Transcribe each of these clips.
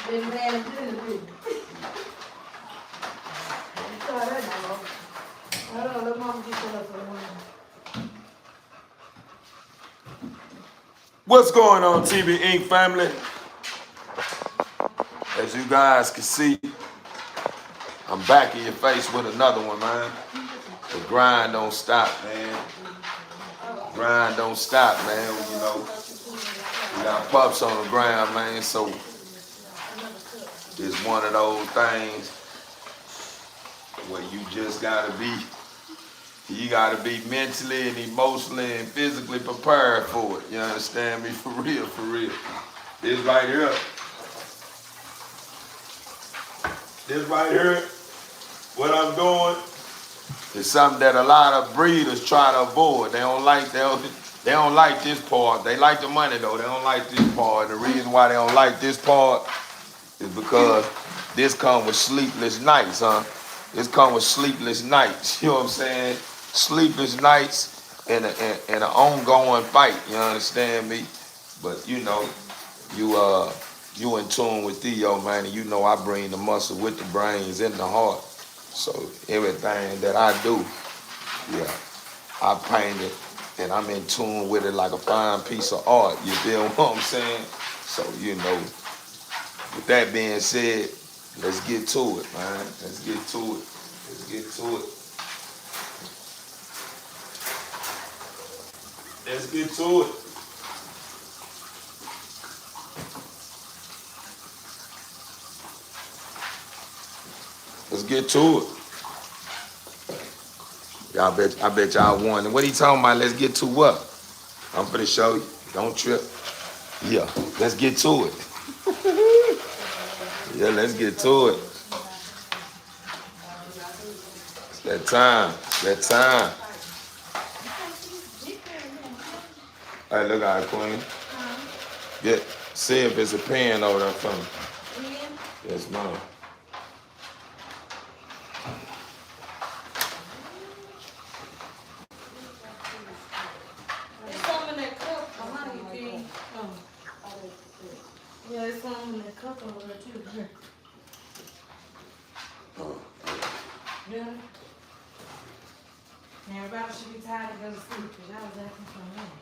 Been bad good. What's going on, TV Inc. family? As you guys can see, I'm back in your face with another one, man. The grind don't stop, man. Grind don't stop, man. You know, we got pups on the ground, man, so it's one of those things where you just gotta be mentally and emotionally and physically prepared for it. You understand me? For real, for real. This right here, what I'm doing is something that a lot of breeders try to avoid. They don't like this part. They like the money though. They don't like this part. And the reason why they don't like this part is because this come with sleepless nights, huh? This come with sleepless nights. You know what I'm saying? Sleepless nights and an ongoing fight. You understand me? But you know, you in tune with THEO, man, and you know I bring the muscle with the brains and the heart. So everything that I do, yeah, I paint it and I'm in tune with it like a fine piece of art. You feel what I'm saying? So, you know, with that being said, let's get to it, man. Let's get to it. Let's get to it. Let's get to it. Let's get to it. I bet y'all won. And what he talking about? Let's get to what? I'm finna show you. Don't trip. Yeah, let's get to it. Yeah, let's get to it. It's that time. It's that time. Hey, look at it, Queen. Get, see if it's a pen over there for me. Yes, ma'am. Yeah, it's some in the cup over there too. Here. Yeah. Now everybody should be tired to go to sleep because I was acting for a minute.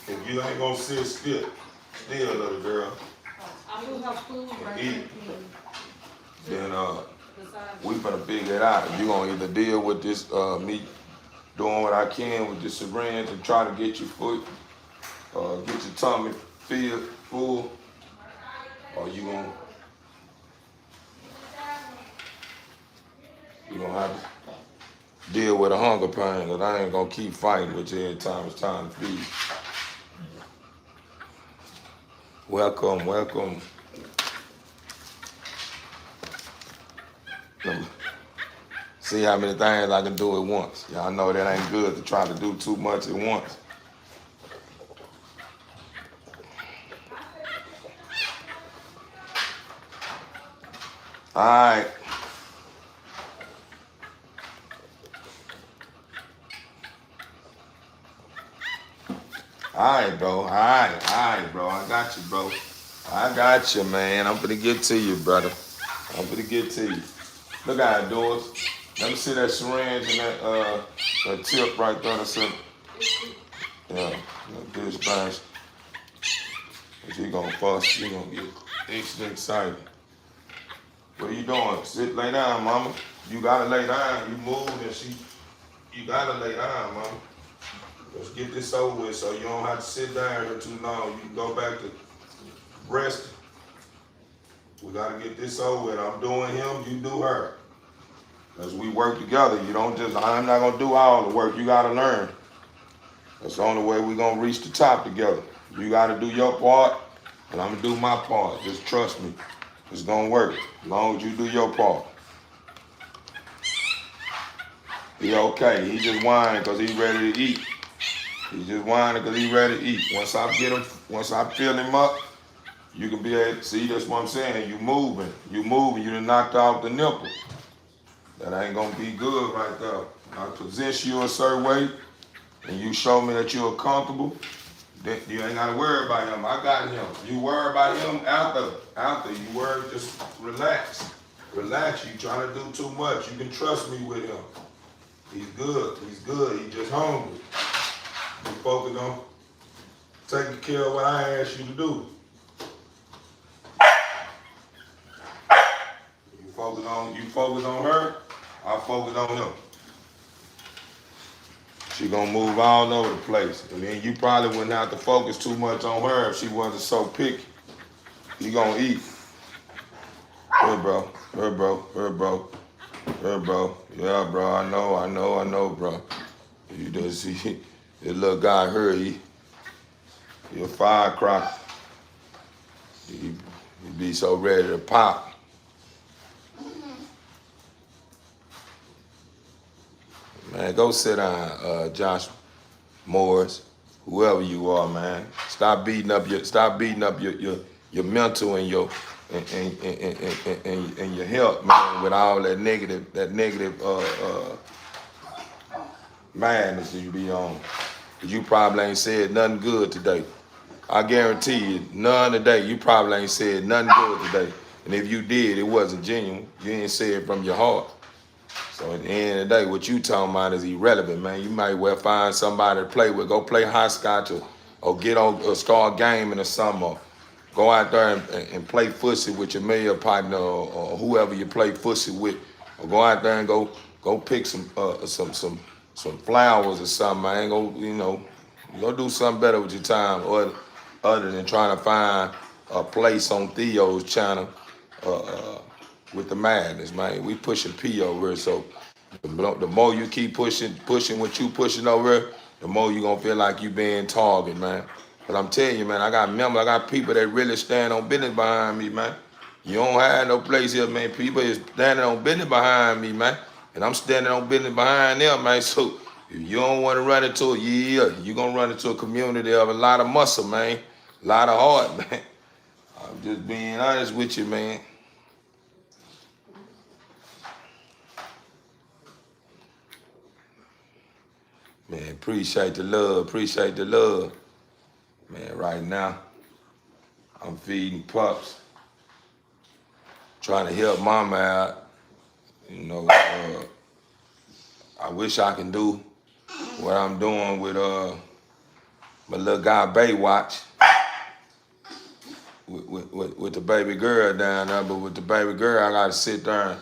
If you ain't gonna sit still, little girl, I do have food right eat, there. then we finna figure it out. You gonna either deal with this me doing what I can with this syringe and try to get your foot, get your tummy filled full, or you gonna have to deal with a hunger pain that I ain't gonna keep fighting with you every time it's time to feed. Welcome, welcome. See how many things I can do at once. Y'all know that ain't good to try to do too much at once. All right. All right, bro. All right, bro. I got you, bro. I got you, man. I'm finna get to you, brother. I'm finna get to you. Look how it does. Let me see that syringe and that tip right there. That's it. Yeah, this bunch. If you gonna fuss, you gonna get extra excited. What are you doing? Sit, lay down, mama. You gotta lay down. You move and you gotta lay down, mama. Let's get this over with so you don't have to sit down here too long. You can go back to resting. We gotta get this over with. I'm doing him, you do her. As we work together, you don't just, I'm not gonna do all the work. You gotta learn. That's the only way we're gonna reach the top together. You gotta do your part, and I'm gonna do my part. Just trust me. It's gonna work as long as you do your part. He okay. He just whining because he's ready to eat. He's just whining because he's ready to eat. Once I fill him up, you can be able to see, that's what I'm saying. You moving, you done knocked out the nipple. That ain't gonna be good right there. I position you a certain way, and you show me that you're comfortable, then you ain't gotta worry about him. I got him. You worry about him after you worry, just relax. Relax, you trying to do too much. You can trust me with him. He's good, he just hungry. You focus on taking care of what I asked you to do. You focus on her, I focus on him. She gonna move all over the place. And then you probably wouldn't have to focus too much on her if she wasn't so picky. You gonna eat. Here, bro. Here, bro. Here, bro. Here, bro. Yeah, bro. I know, bro. You just see, this little guy here, he a firecracker. He be so ready to pop. Man, go sit down, Josh Morris, whoever you are, man. Stop beating up your mental and your and your health, man, with all that negative madness that you be on. Cause you probably ain't said nothing good today. I guarantee you, none today. You probably ain't said nothing good today. And if you did, it wasn't genuine. You ain't say it from your heart. So at the end of the day, what you talking about is irrelevant, man. You might well find somebody to play with. Go play hopscotch or get on or start gaming or something. Or go out there and play footsie with your male partner or whoever you play footsie with. Or go out there and go pick some flowers or something, man. Go do something better with your time other than trying to find a place on THEO's channel. With the madness, man. We pushing P over here, so the more you keep pushing what you pushing over here, the more you gonna feel like you being targeted, man. But I'm telling you, man, I got people that really stand on business behind me, man. You don't have no place here, man. People is standing on business behind me, man. And I'm standing on business behind them, man. So if you don't want to run into it, you gonna run into a community of a lot of muscle, man. A lot of heart, man. I'm just being honest with you, man. Man, appreciate the love. Man, right now, I'm feeding pups, trying to help mama out. I wish I can do what I'm doing with my little guy Baywatch, with the baby girl down there, but with the baby girl, I gotta sit there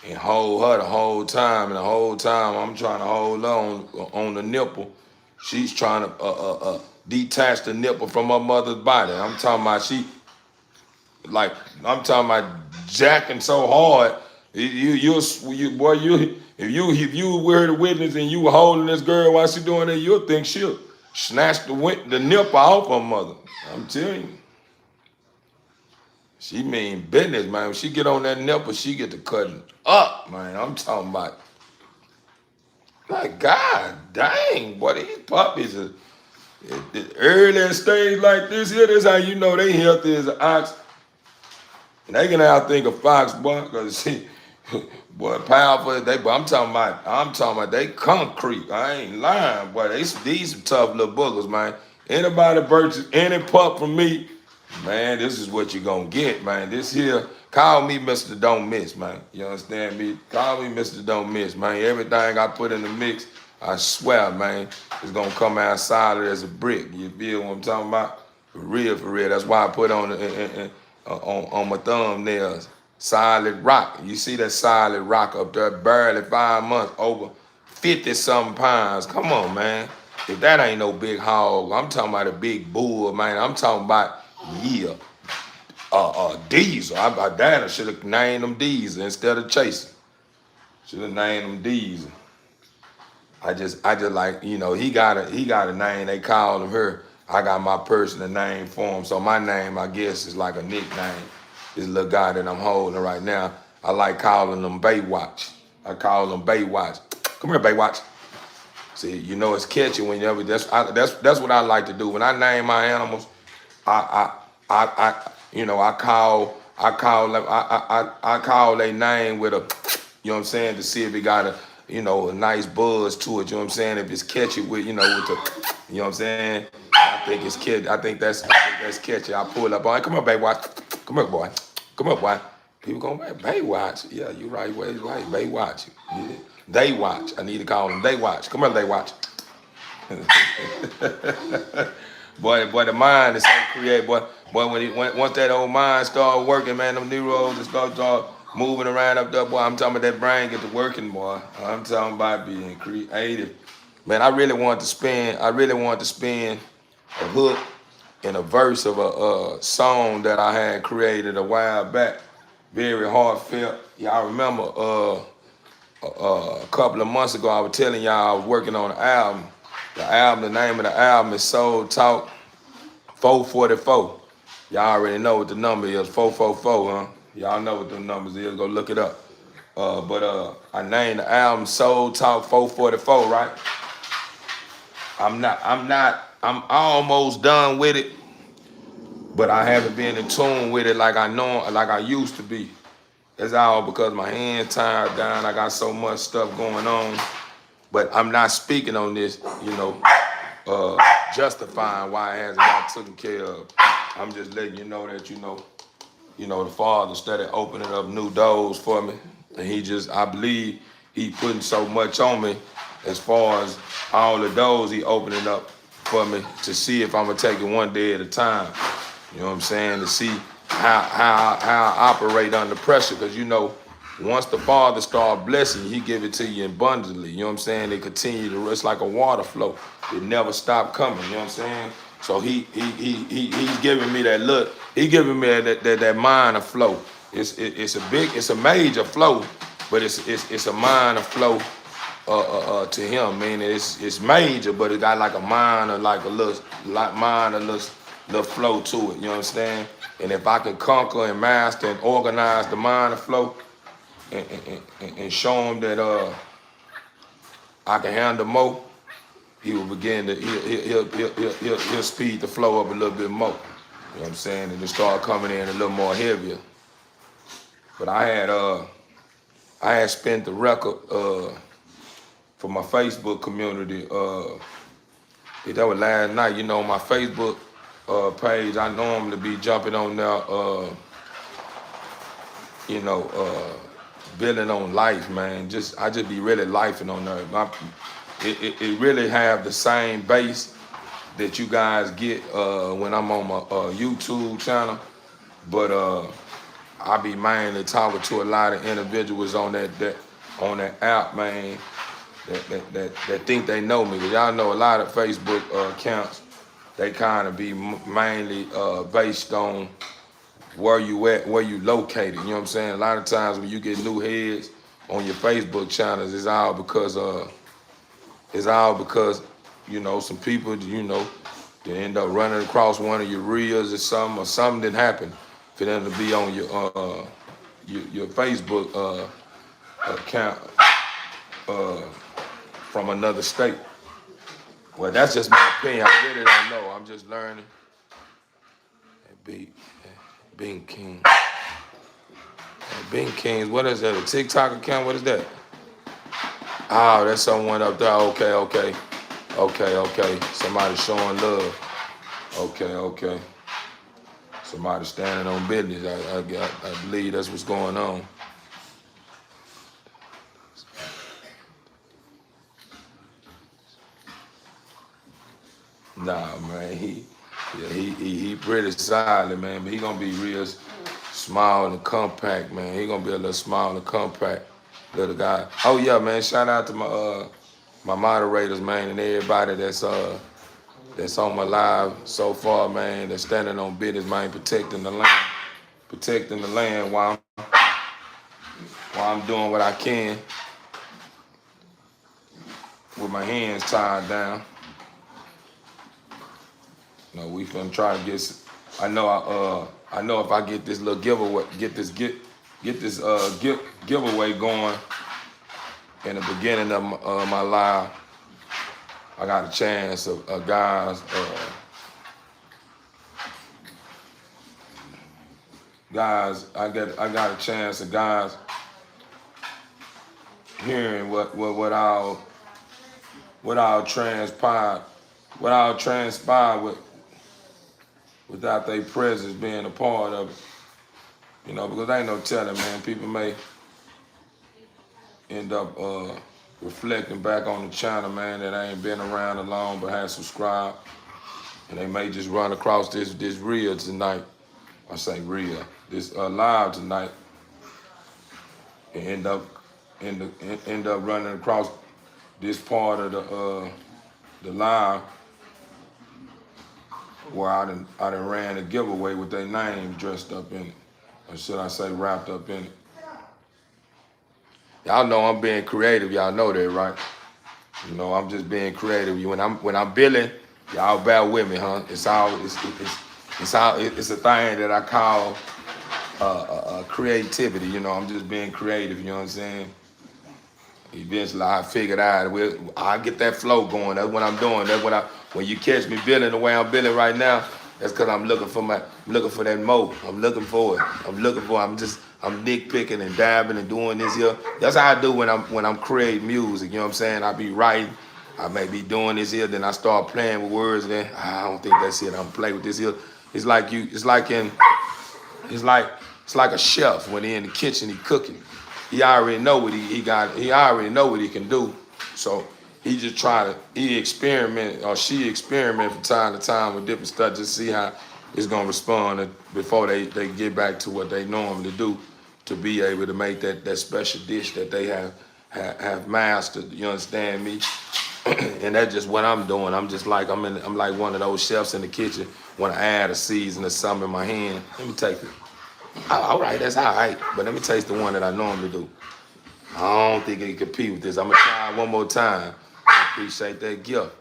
and hold her the whole time, and the whole time I'm trying to hold her on the nipple. She's trying to detach the nipple from her mother's body. I'm talking about jacking so hard. If you were the witness and you were holding this girl while she doing that, you'll think she'll snatch the nipple off her mother. I'm telling you. She mean business, man. When she get on that nipple, she get to cutting up, man. I'm talking about, like, God dang, boy, these puppies are at the early stage like this here. This how you know they healthy as an ox. And they can outthink a fox, boy, because boy, powerful. But I'm talking about they concrete. I ain't lying, boy. These some tough little boogers, man. Anybody purchase any pup from me, man, this is what you gonna get, man. This here, call me Mr. Don't Miss, man. You understand me? Call me Mr. Don't Miss, man. Everything I put in the mix, I swear, man, it's gonna come out solid as a brick. You feel what I'm talking about? For real. That's why I put on my thumbnails, solid rock. You see that solid rock up there, barely 5 months, over 50-something pounds. Come on, man. If that ain't no big hog, I'm talking about a big bull, man. I'm talking about, Diesel. I should have named them Diesel instead of Chasing. Should have named them Diesel. I just like, he got a name. They call him her. I got my personal name for him. So my name, I guess, is like a nickname. This little guy that I'm holding right now, I like calling him Baywatch. I call him Baywatch. Come here, Baywatch. See, it's catchy when you that's what I like to do. When I name my animals, I call their name with a you know what I'm saying, to see if it got a nice buzz to it, you know what I'm saying? If it's catchy with, with the, you know what I'm saying? I think that's catchy. I pull up on it. Come on, Baywatch. Come on, boy. Come on, boy. People going, Baywatch. Yeah, you right, way right, Baywatch. Yeah. They watch. I need to call them. They watch. Come on, they watch. boy, the mind is so creative. Boy, once that old mind start working, man, them neurons and start moving around up there, boy. I'm talking about that brain get to working, boy. I'm talking about being creative. Man, I really wanted to spin a hook in a verse of a song that I had created a while back. Very heartfelt. Y'all remember a couple of months ago I was telling y'all I was working on an album. The name of the album is Soul Talk 444. Y'all already know what the number is, 444, huh? Y'all know what the numbers is, go look it up. But I named the album Soul Talk 444, right? I'm almost done with it, but I haven't been in tune with it like I used to be. It's all because my hands tired down. I got so much stuff going on. But I'm not speaking on this, justifying why it hasn't got taken care of. I'm just letting you know that, the Father started opening up new doors for me. And I believe he putting so much on me as far as all the doors he opening up for me to see if I'm going to take it one day at a time. You know what I'm saying? To see how I operate under pressure. Because, once the Father start blessing you, he give it to you abundantly. You know what I'm saying? It continue to, it's like a water flow. It never stop coming. You know what I'm saying? So he's giving me that look. He giving me that minor flow. It's a major flow, but it's a minor flow to him. Meaning it's major, but it got like a minor, like a little flow to it. You know what I'm saying? And if I can conquer and master and organize the minor flow, and show him that I can handle more, he will begin to he'll speed the flow up a little bit more. You know what I'm saying? And it start coming in a little more heavier. But I had spent the record for my Facebook community. That was last night. My Facebook page. I normally be jumping on there. Building on life, man. I just be really lifing on there. It really have the same base that you guys get when I'm on my YouTube channel, but I be mainly talking to a lot of individuals on that app, man, that think they know me. Cause y'all know a lot of Facebook accounts, they kind of be mainly based on where you at, where you located. You know what I'm saying? A lot of times when you get new heads on your Facebook channels, it's all because some people, they end up running across one of your reels or something didn't happen for them to be on your Facebook account from another state. Well, that's just my opinion. I really don't know. I'm just learning. Being King. Being Kings, what is that? A TikTok account? What is that? Oh, that's someone up there. Okay. Somebody showing love. Okay. Somebody standing on business. I believe that's what's going on. Nah, man, he pretty solid, man, but he gonna be real small and compact, man. He gonna be a little small and compact little guy. Oh yeah, man, shout out to my moderators, man, and everybody that's on my live so far, man, that's standing on business, man, protecting the land while I'm doing what I can with my hands tied down. We finna try to get. I know if I get this little giveaway, get this giveaway going in the beginning of my live, I got a chance of guys. I got a chance of guys hearing what all transpired, without their presence being a part of it. You know, because ain't no telling, man. People may end up reflecting back on the channel, man, that ain't been around along but has subscribed. And they may just run across this reel tonight. I say reel, this live tonight, and end up running across this part of the live where I done ran a giveaway with their name dressed up in it, or should I say wrapped up in it. Y'all know I'm being creative. Y'all know that, right? You know, I'm just being creative. When I'm billing, y'all bear with me, huh? It's a thing that I call creativity. You know, I'm just being creative. You know what I'm saying? Eventually, I figured out I get that flow going. That's what I'm doing. When you catch me billing the way I'm billing right now, that's because I'm looking for that mo. I'm looking for it. I'm nitpicking and dabbing and doing this here. That's how I do when I'm creating music. You know what I'm saying? I be writing. I may be doing this here, then I start playing with words. And then I don't think that's it. I'm playing with this here. It's like a chef when he in the kitchen, he cooking. He already know what he already know what he can do. So he just he experiment or she experiment from time to time with different stuff, just see how it's gonna respond before they get back to what they normally do, to be able to make that special dish that they have mastered. You understand me? And that's just what I'm doing. I'm like one of those chefs in the kitchen when I add a season or something in my hand. Let me take it. All right, that's all right. But let me taste the one that I normally do. I don't think it can compete with this. I'm gonna try it one more time. I appreciate that gift.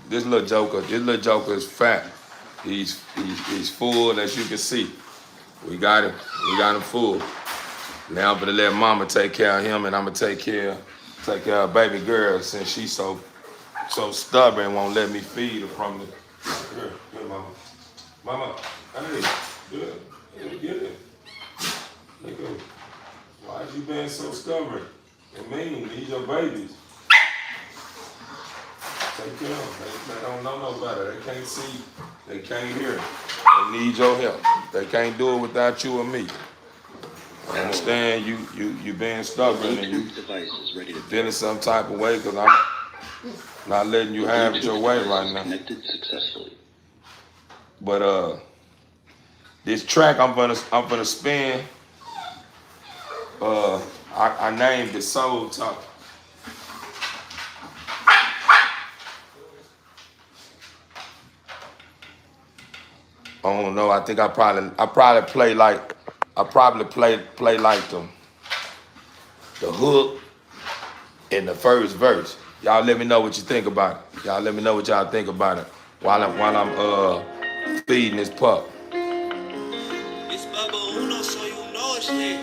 This little joker is fat. He's full, as you can see. We got him full. Now I'm gonna let mama take care of him, and I'm gonna take care of baby girl, since she's so stubborn, won't let me feed her from the. Here, mama. Mama, I need good. Get it. Look at. Why you being so stubborn and mean? These your babies. Take care of them. They don't know no better. They can't see. They can't hear. They need your help. They can't do it without you or me. I understand you being stubborn and you feeling some type of way because I'm not letting you have it your way right now. But this track I'm gonna spin. I named it Soul Talk. I don't know. I think I probably play like the hook in the first verse. Y'all let me know what you think about it. Y'all let me know what y'all think about it while I'm feeding this pup. It's Bubba Uno, so you know it's lit.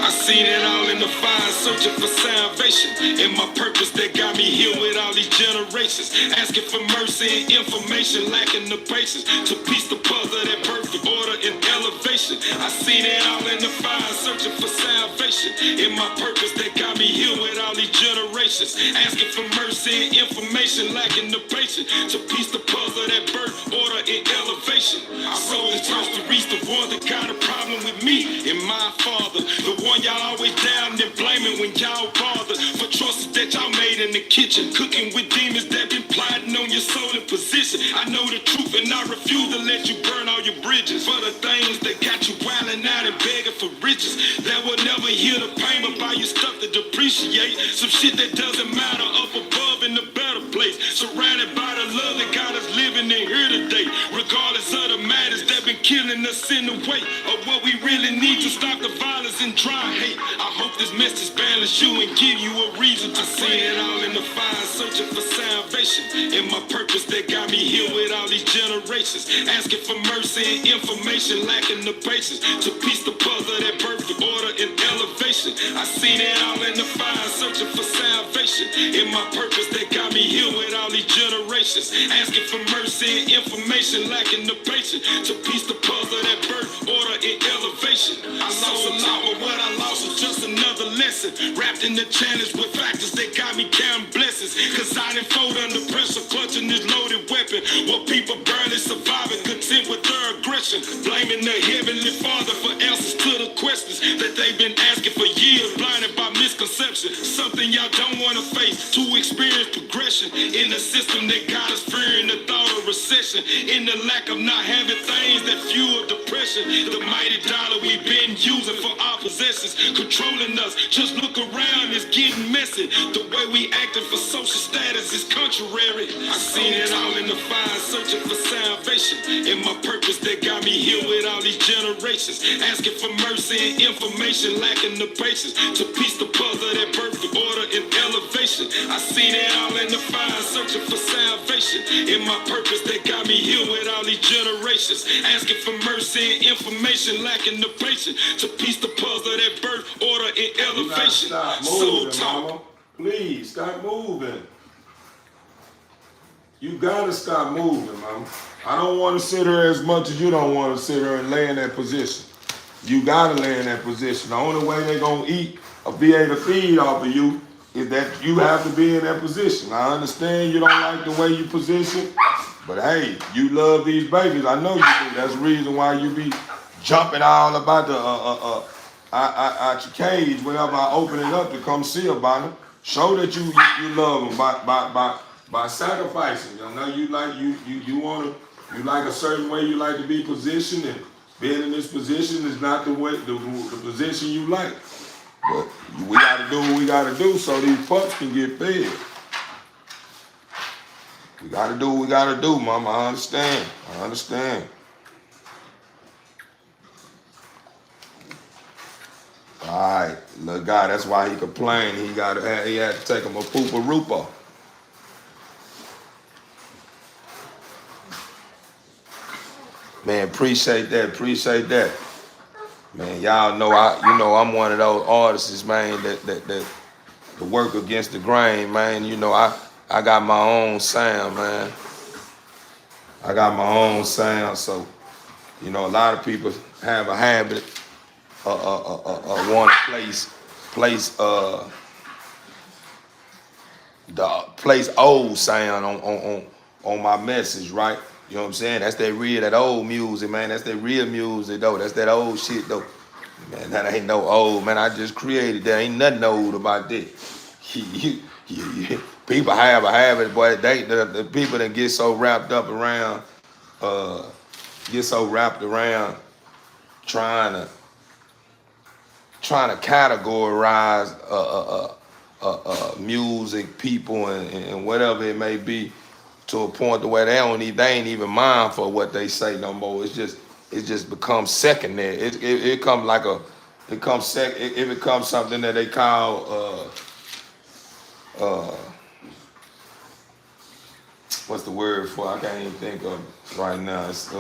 I seen it all in the fire, searching for salvation. And my purpose that got me here with all these generations. Asking for mercy and information, lacking the patience to piece the puzzle that perfect order and elevation. I seen it all in the fire, searching for salvation. And my purpose that got me here with all these generations. Asking for mercy and information, lacking the patience to piece the puzzle that birth order and elevation. I sold the church to reach the one that got a problem with me and my father. The one y'all always down and blaming when y'all bother for choices that y'all made in the kitchen, cooking with demons that been plotting on your soul and position. I know the truth and I refuse to let you burn all your bridges for the things that got you wilding out and begging for riches that will never heal the pain but buy you stuff to depreciate. Some shit that doesn't matter up above in the better place, surrounded by the love that got us living in here today, regardless of the matters that been killing standing us in the way of what we really need to stop the violence and dry hate. I hope this message balance you and give you a reason to see it all in the fire, searching for salvation. In my purpose that got me here with all these generations, asking for mercy and information, lacking the patience to piece the puzzle that birthed order and elevation. I seen it all in the fire, searching for salvation. In my purpose that got me here with all these generations, asking for mercy and information, lacking the patience to piece the puzzle that birthed order and elevation. I lost a lot, but what I lost was just another lesson, wrapped in the challenge with factors that got me counting blessings. Cause I didn't fold under pressure, clutching this loaded weapon, while people barely surviving, content with their aggression, blaming the Heavenly Father for answers to the questions that they've been asking for years, blinded by misconception. Something y'all don't want to face, to experience progression in the system that got us fearing the thought of recession, in the lack of not having things that fuel depression. The mighty dollar we've been using for our possessions, controlling us. Just look around, it's getting messy. The way we acting for social status is contrary. I seen it all in the fire, searching for salvation. In my purpose that got me here with all these generations, asking for mercy and information, lacking the patience to piece the puzzle that birthed order and elevation. I seen it all in the fire, searching for salvation. In my purpose that got me here with all these generations, asking for mercy and information, lacking the patience to piece the puzzle that birthed order and elevation. Soul talk. Please stop moving. You gotta stop moving, mama. I don't want to sit here as much as you don't want to sit here and lay in that position. You gotta lay in that position. The only way they're gonna eat or be able to feed off of you is that you have to be in that position. I understand you don't like the way you position, but hey, you love these babies. I know you do. That's the reason why you be jumping all about the out your cage whenever I open it up to come see about them. Show that you love them by sacrificing. You know, you like a certain way you like to be positioned, and being in this position is not the way the position you like. But we gotta do what we gotta do so these pups can get fed. We gotta do what we gotta do, mama. I understand. All right, little guy, that's why he complained. He had to take him a poopa-roopa. Man, appreciate that. Man, y'all know I'm one of those artists, man, that work against the grain, man. You know, I got my own sound, man. I got my own sound, so you know, a lot of people have a habit want to place old sound on my message, right? You know what I'm saying? That's that old music, man. That's that real music, though. That's that old shit, though. Man, that ain't no old, man. I just created that. Ain't nothing old about that. People have a habit, boy. The people that get so wrapped around trying to categorize music, people, and whatever it may be, to a point where they ain't even mindful of what they say no more. It just becomes secondary. It becomes something that they call what's the word for it? I can't even think of it right now. It's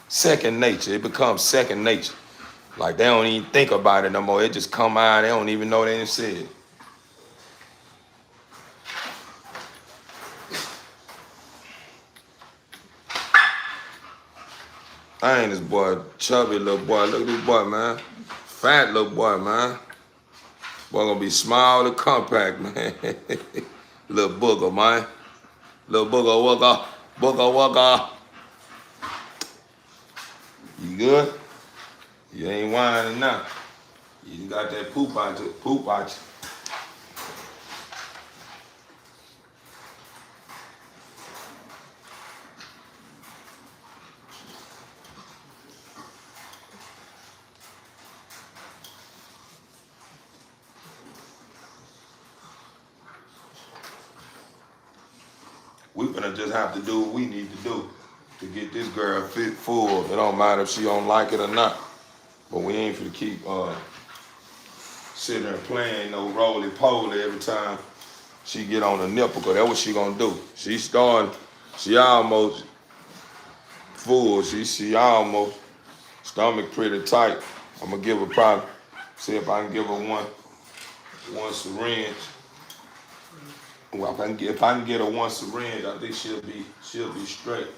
second nature. It becomes second nature. Like they don't even think about it no more. It just come out. They don't even know they didn't say it. I ain't this boy, chubby little boy. Look at this boy, man. Fat little boy, man. Boy gonna be small and compact, man. Little booger, man. Little booger. You good? You ain't whining now. You got that poop out you. We're gonna just have to do what we need to do. to get this girl fit full. It don't matter if she don't like it or not. But we ain't finna keep sitting there playing no roly-poly every time she get on the nipple, because that's what she gonna do. She almost full. She almost stomach pretty tight. I'm gonna give her probably, see if I can give her one syringe. Well, if I can get her one syringe, I think she'll be straight.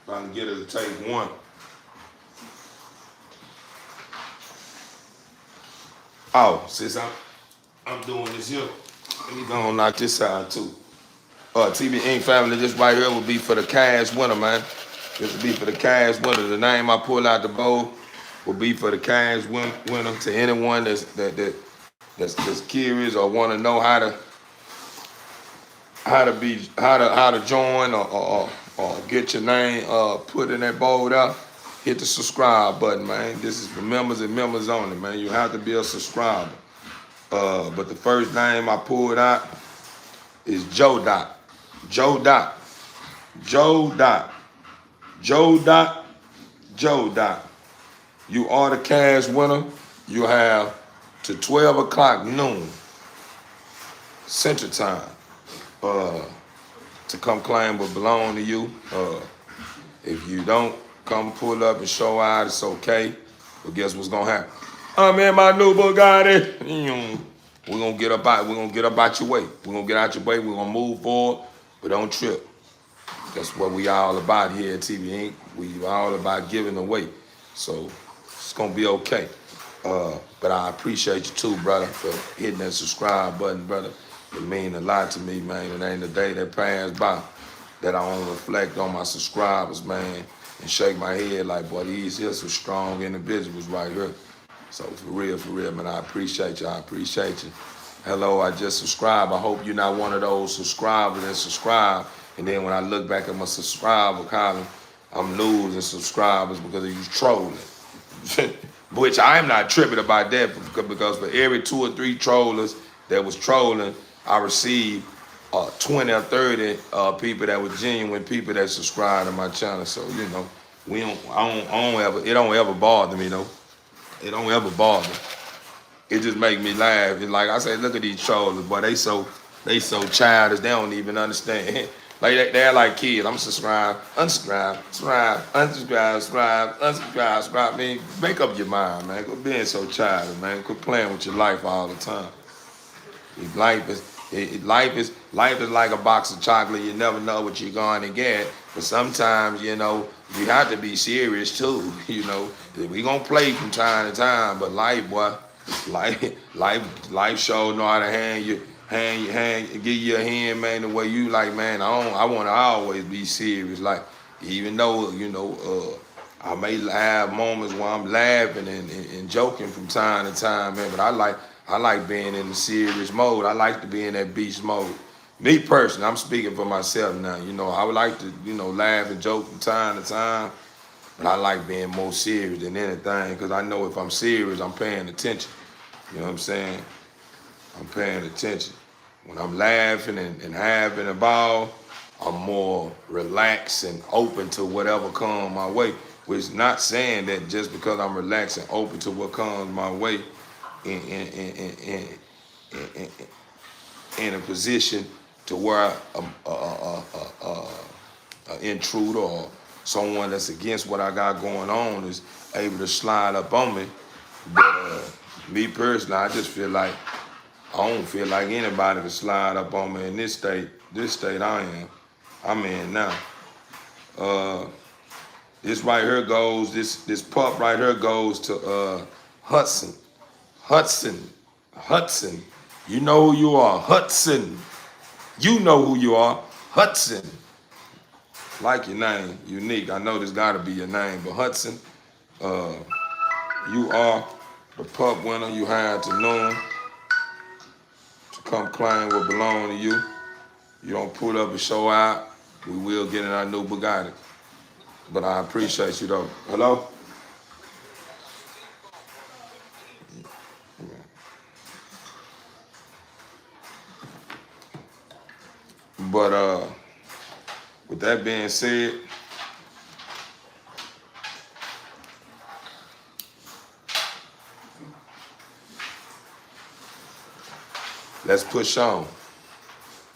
If I can get her to take one. Oh, since I'm doing this here, let me go and knock this out too. TB Inc. family, this right here will be for the cash winner, man. This will be for the cash winner. The name I pull out the bowl will be for the cash winner. To anyone that's curious or want to know how to join or get your name put in that bowl out, hit the subscribe button, man. This is for members and members only, man. You have to be a subscriber. But the first name I pulled out is Joe Dot. Joe Dot. Joe Dot. Joe Dot. Joe Dot. You are the cash winner. You have to 12 o'clock noon Central Time to come claim what belong to you. If you don't come pull up and show out, it's okay. But guess what's gonna happen? I'm in my new Bugatti. We're gonna get up out your way. We're gonna get out your way. We're gonna move forward, but don't trip. That's what we all about here at TV Inc. We all about giving away. So it's gonna be okay. But I appreciate you too, brother, for hitting that subscribe button, brother. It means a lot to me, man. It ain't a day that passed by that I don't reflect on my subscribers, man, and shake my head like, boy, these here some strong individuals right here. So for real, man, I appreciate you. I appreciate you. Hello, I just subscribed. I hope you're not one of those subscribers that subscribe, and then when I look back at my subscriber column, I'm losing subscribers because of you trolling. Which I'm not tripping about that, because for every 2 or 3 trollers that was trolling, I received 20 or 30 people that were genuine people that subscribe to my channel. So you know, it don't ever bother me though. It don't ever bother. It just make me laugh. And like I say, look at these trollers, boy. They so childish. They don't even understand. Like they're like kids. I'm subscribe, unsubscribe, subscribe, unsubscribe, subscribe, unsubscribe, subscribe. I mean, make up your mind, man. Quit being so childish, man. Quit playing with your life all the time. Life is like a box of chocolate. You never know what you're going to get. But sometimes, you know, you have to be serious too. You know, we gonna play from time to time, but life, boy, life sure know how to give you a hand, man, the way you like, man. I want to always be serious. Like, even though, you know, I may have moments where I'm laughing and joking from time to time, man, but I like being in the serious mode. I like to be in that beast mode. Me personally, I'm speaking for myself now. You know, I would like to, you know, laugh and joke from time to time, but I like being more serious than anything, because I know if I'm serious, I'm paying attention. You know what I'm saying? I'm paying attention. When I'm laughing and having a ball, I'm more relaxed and open to whatever comes my way. Which is not saying that just because I'm relaxed and open to what comes my way in a position to where an intruder or someone that's against what I got going on is able to slide up on me. But me personally, I just feel like I don't feel like anybody can slide up on me in this state I'm in now. This right here goes, this pup right here goes to Hudson. You know who you are, Hudson. You know who you are, Hudson. Like your name, unique. I know this gotta be your name, but Hudson, you are the pup winner. You had to noon to come claim what belong to you. You don't pull up and show out, we will get in our new Bugatti. But I appreciate you though. Hello? But with that being being said, let's push on.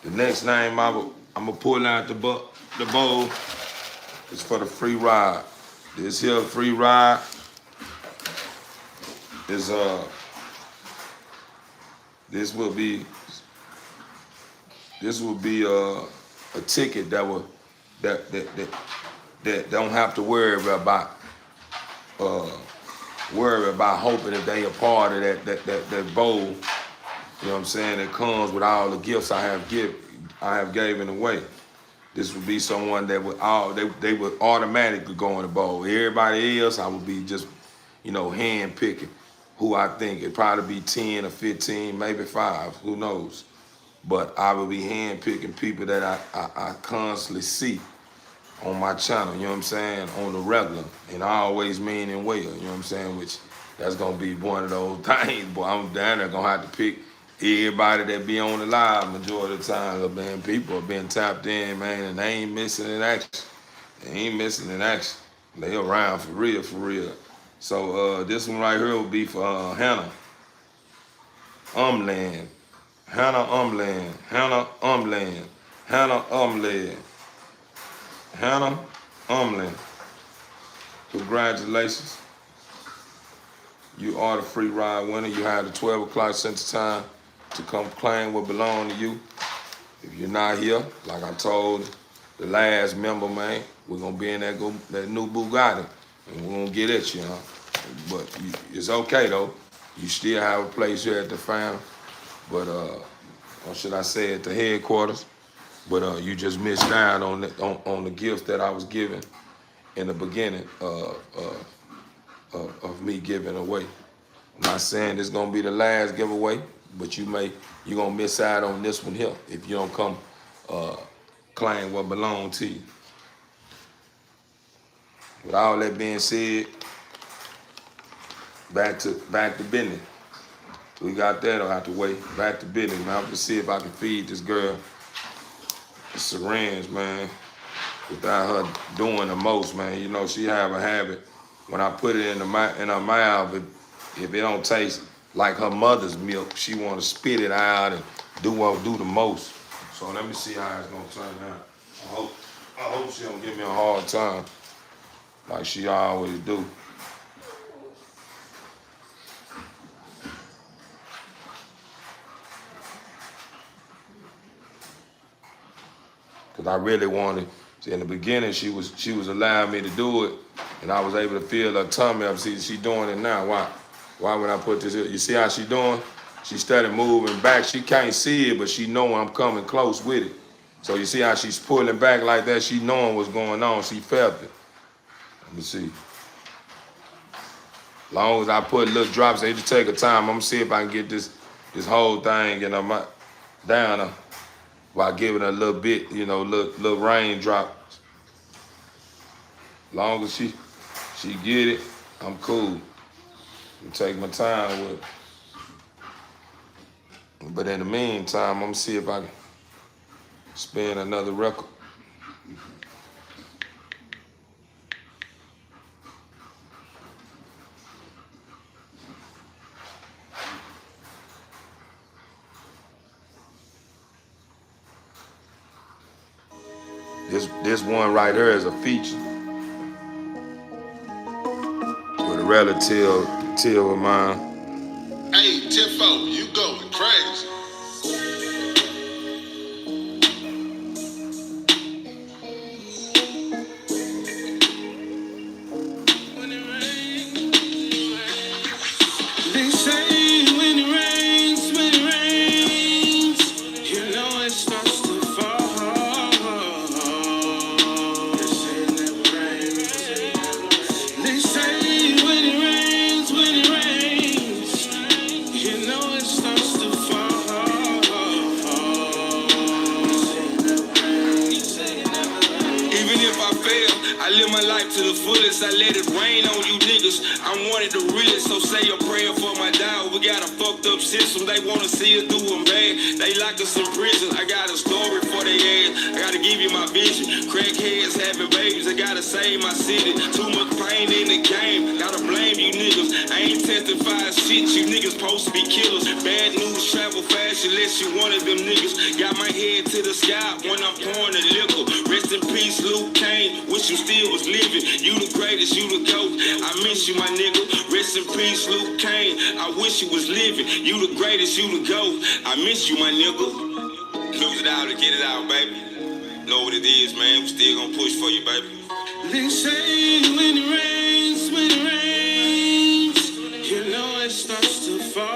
The next name I'm gonna pull out the bowl is for the free ride. This here free ride is this will be a ticket that don't have to worry about hoping that they a part of that bowl. You know what I'm saying? It comes with all the gifts I have given away. This would be someone that they would automatically go in the bowl. Everybody else, I would be just, hand picking who I think. It'd probably be 10 or 15, maybe 5, who knows. But I would be hand picking people that I constantly see on my channel, you know what I'm saying, on the regular, and I always meaning well, you know what I'm saying, which that's gonna be one of those things, boy. I'm down there gonna have to pick everybody that be on the live majority of the time. Man, people are being tapped in, man, and they ain't missing in action. They around for real, for real. So this one right here will be for Hannah Umland. Hannah Umland. Hannah Umland. Hannah Umland. Hannah Umland. Congratulations. You are the free ride winner. You had the 12 o'clock Central Time to come claim what belong to you. If you're not here, like I told the last member, man, we're gonna be in that new Bugatti, and we're gonna get at you, huh? But it's okay though. You still have a place here at the farm, but or should I say at the headquarters? But you just missed out on the gifts that I was giving in the beginning of me giving away. I'm not saying this is gonna be the last giveaway, but you're gonna miss out on this one here if you don't come claim what belongs to you. With all that being said, back to business. We got that out the way. Back to business, man. I'm gonna see if I can feed this girl a syringe, man, without her doing the most, man. You know, she have a habit when I put it in her mouth, if it don't taste like her mother's milk, she want to spit it out and do the most. So let me see how it's gonna turn out. I hope she don't give me a hard time like she always do. Cause I really wanted. See, in the beginning, she was allowing me to do it, and I was able to feel her tummy up. See, she doing it now. Why would I put this here? You see how she doing? She started moving back. She can't see it, but she know I'm coming close with it. So you see how she's pulling back like that? She knowing what's going on. She felt it. Let me see. Long as I put little drops, it just take a time. I'm gonna see if I can get this whole thing, down her by giving her a little bit, little raindrops. Long as she get it, I'm cool. I'm take my time with it. But in the meantime, I'm gonna see if I can spin another record. This one right here is a feature with a relative of mine. Hey, THEO, you going crazy. They say when it rains, you know it starts to fall. They say it never rains. They say when it rains, you know it starts to fall. I let it rain on you niggas. I'm one of the realest, so say a prayer for my dog. We got a fucked up system, they wanna see us doing bad. They lock us in prison, I got a story for their ass. I gotta give you my vision. Crackheads having babies, I gotta save my city. Too much pain in the game, gotta blame you niggas. I ain't testifying shit, you niggas supposed to be killers. Bad news travel fast unless you one of them niggas. Got my head to the sky when I'm pouring the liquor. Rest in peace, Luke Kane, wish you still was living. You the greatest, you the GOAT, I miss you my nigga. Rest in peace, Luke Kane, I wish you was living. You the greatest, you the GOAT, I miss you my nigga. Lose it out to get it out, baby. Know what it is, man, we still gonna push for you, baby. They say when it rains, you know it starts to fall.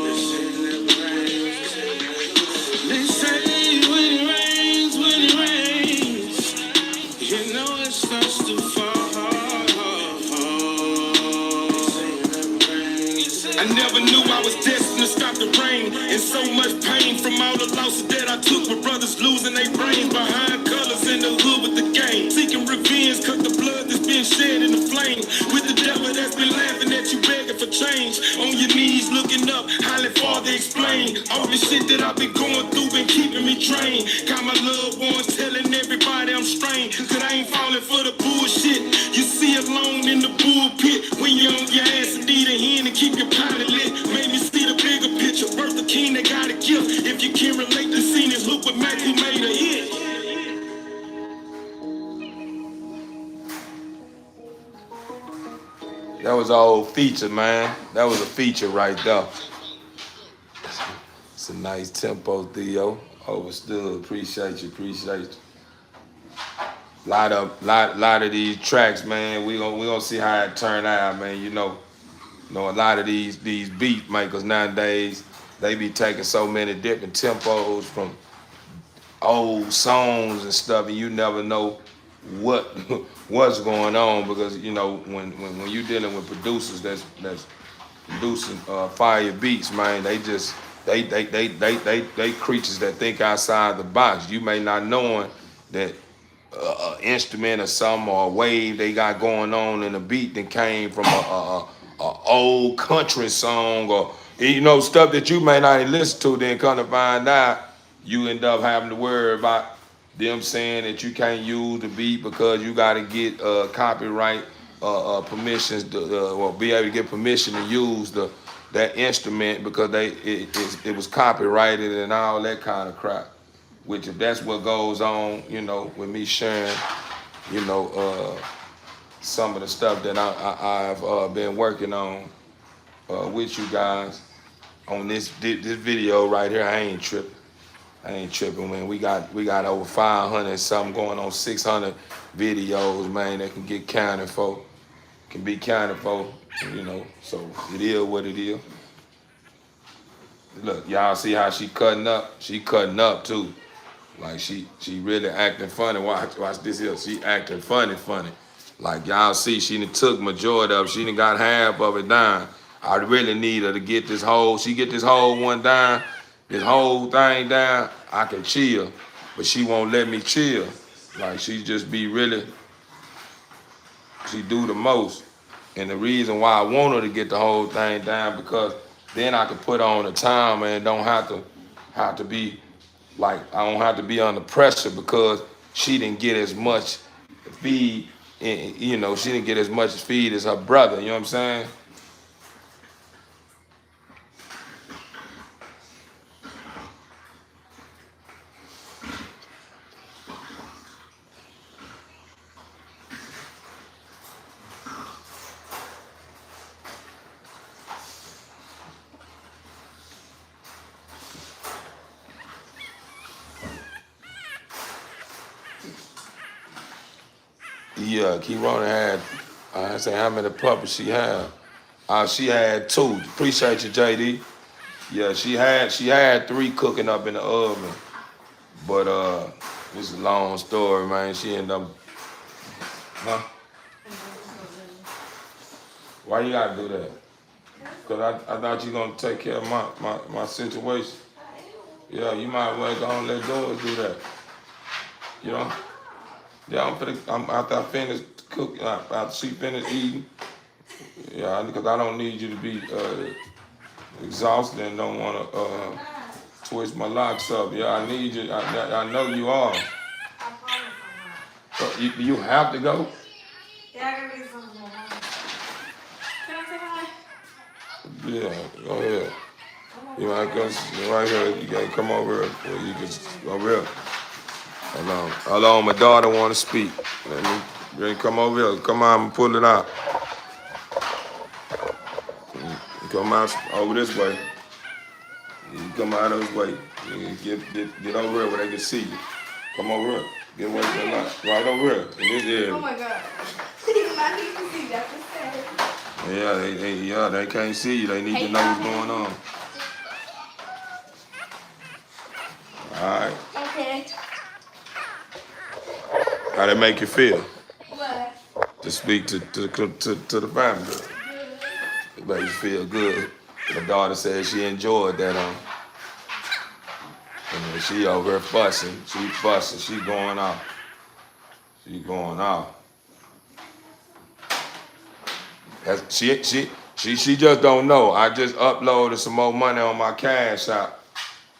They say it never rains. They say when it rains, you know it starts to fall. I never knew I was destined to stop the rain. And so much pain from all the losses that I took with brothers losing their brains behind colors in the hood with the game. Seeking revenge, cut the blood that's been shed in the flame. With the devil that's been laughing at you begging for change. On your knees looking up, hollering Father explain. All the shit that I've been going through been keeping me trained. Got my loved ones telling everybody I'm strained. Cause I ain't falling for the bullshit. You see alone in the bullpit. When you're on your ass and need a hand to keep your pilot lit. Made me see the bigger picture. Birth the king that got a gift. If you can relate the scene, is look what Matthew made a hit. That was an old feature, man. That was a feature right there. It's a nice tempo, Theo. Overstood. Appreciate you. Lot of these tracks, man. We gonna see how it turn out, man. You know, a lot of these beat makers nowadays, they be taking so many different tempos from old songs and stuff, and you never know what's going on, because you know when you dealing with producers that's producing fire beats, man, they creatures that think outside the box. You may not knowing that instrument or something or a wave they got going on in the beat that came from a old country song, or you know, stuff that you may not even listen to. Then come to find out, you end up having to worry about them saying that you can't use the beat because you got to get copyright permissions or be able to get permission to use that instrument because it was copyrighted and all that kind of crap. Which if that's what goes on, you know, with me sharing, you know, some of the stuff that I've been working on with you guys on this video right here, I ain't tripping, man. We got over 500 something going on, 600 videos, man, that can get counted for, you know, so it is what it is. Look, y'all see how she cutting up? She cutting up too. Like she really acting funny. Watch this here. She acting funny. Like y'all see, she done took majority of it. She done got half of it down. I really need her to get this whole. She get this whole one down, this whole thing down. I can chill, but she won't let me chill. Like she just be really. She do the most, and the reason why I want her to get the whole thing down because then I can put on the time and don't have to be. Like, I don't have to be under pressure because she didn't get as much feed, you know, she didn't get as much feed as her brother, you know what I'm saying? Yeah, Keyrona had, I say how many puppies she had. She had 2. Appreciate you, JD. Yeah, she had 3 cooking up in the oven. But this is a long story, man. She ended up, huh? Why you gotta do that? Because I thought you gonna take care of my situation. Yeah, you might well go and let Doris do that. You know? Yeah, I'm after I finish cooking, after she finished eating. Yeah, because I don't need you to be exhausted and don't want to twist my locks up. Yeah, I need you. I know you are. I promise I'm not. You have to go? Yeah, I gotta get something more. Can I say hi? Yeah, go ahead. You might come right here. You gotta come over here. Or you just over here. Hold on, my daughter want to speak. Let me come over here. Come on and pull it out. Come out over this way. You come out this way. You get over here where they can see you. Come over here. Get away from the line. Right over here. In this area. Oh my God. I need to see that. Yeah, they can't see you. They need to know what's going on. All right. Okay. How they make you feel? What? To speak to the family. It makes you feel good. My daughter said she enjoyed that. And she over here fussing. She fussing. She going off. She going off. She just don't know. I just uploaded some more money on my Cash App,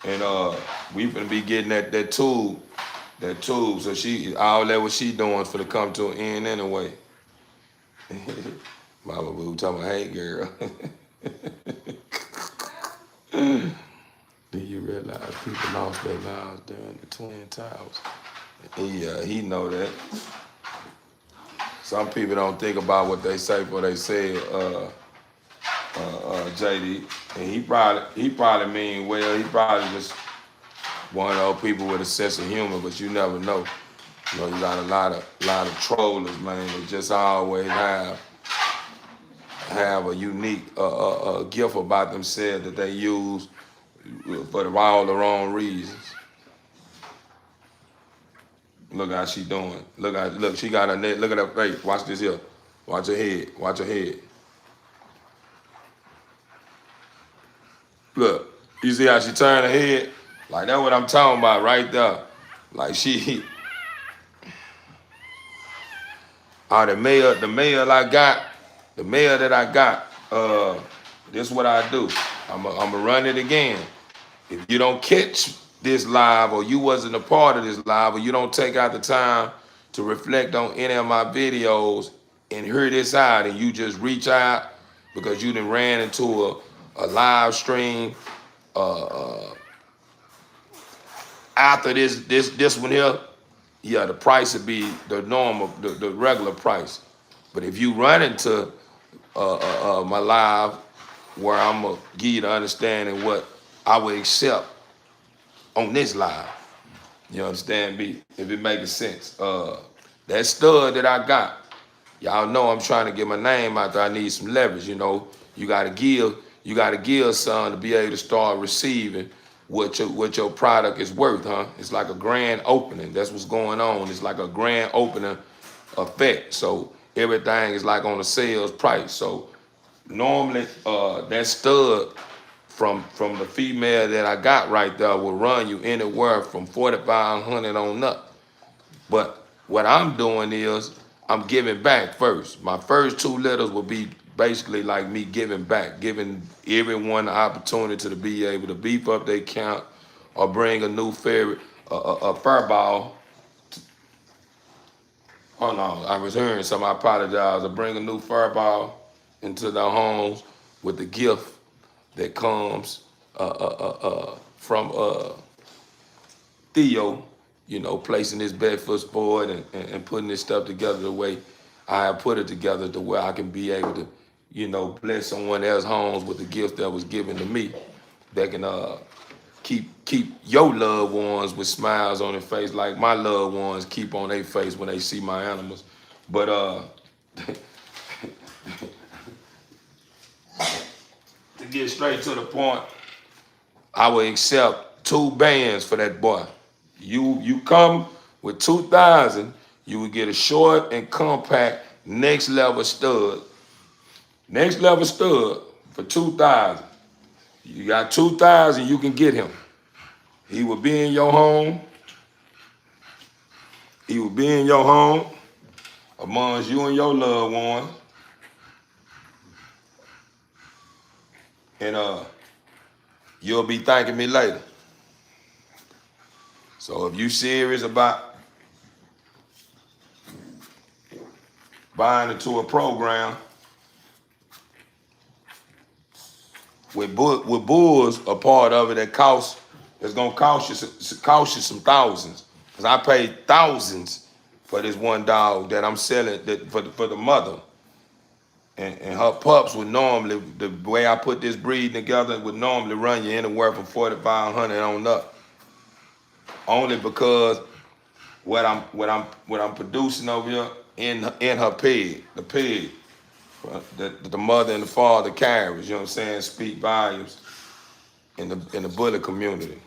and we finna be getting that tube. So all that what she doing for to come to an end anyway. Mama Boo talking about, hey girl. Do you realize people lost their lives during the Twin Towers? He know that. Some people don't think about what they say before they say JD. And he probably mean well. He probably just one of those people with a sense of humor, but you never know. You know, you got a lot of trollers, man, that just always have a unique gift about themselves that they use for all the wrong reasons. Look how she doing. Look, she got her neck. Look at her face. Watch this here. Watch her head. Watch her head. Look, you see how she turned her head? Like that's what I'm talking about right there. Like she, the mail that I got, this is what I do. I'ma run it again. If you don't catch this live or you wasn't a part of this live or you don't take out the time to reflect on any of my videos and hear this out and you just reach out because you done ran into a live stream after this one here, yeah, the price would be the normal, the regular price. But if you run into my live where I'm gonna give you the understanding what I would accept on this live, you understand me? If it makes sense. That stud that I got, y'all know I'm trying to get my name out there. I need some leverage, you know. You gotta give son to be able to start receiving what your product is worth, huh? It's like a grand opening. That's what's going on. It's like a grand opening effect. So everything is like on a sales price. So normally that stud from the female that I got right there will run you anywhere from $4,500 on up. But what I'm doing is I'm giving back first. My first 2 letters will be basically like me giving back, giving everyone the opportunity to be able to beef up their count or bring a new fur ball. Oh no, I was hearing something. I apologize. Or bring a new fur ball into their homes with the gift that comes from THEO, you know, placing this bedfoot board and putting this stuff together the way I have put it together to where I can be able to, you know, bless someone else's homes with the gift that was given to me that can keep your loved ones with smiles on their face like my loved ones keep on their face when they see my animals. But to get straight to the point, I will accept 2 bands for that boy. You come with 2,000, you will get a short and compact next level stud. Next level stud for 2,000. You got 2,000, you can get him. He will be in your home. He will be in your home, amongst you and your loved ones. And you'll be thanking me later. So if you serious about buying into a program with bulls, a part of it that it's gonna cost you some thousands. Cause I paid thousands for this one dog that I'm selling for the mother. And her pups would normally, the way I put this breed together, would normally run you anywhere from $4,500 on up. Only because what I'm producing over here in her pig, the pig, the mother and the father carries, you know what I'm saying, speak volumes in the bully community.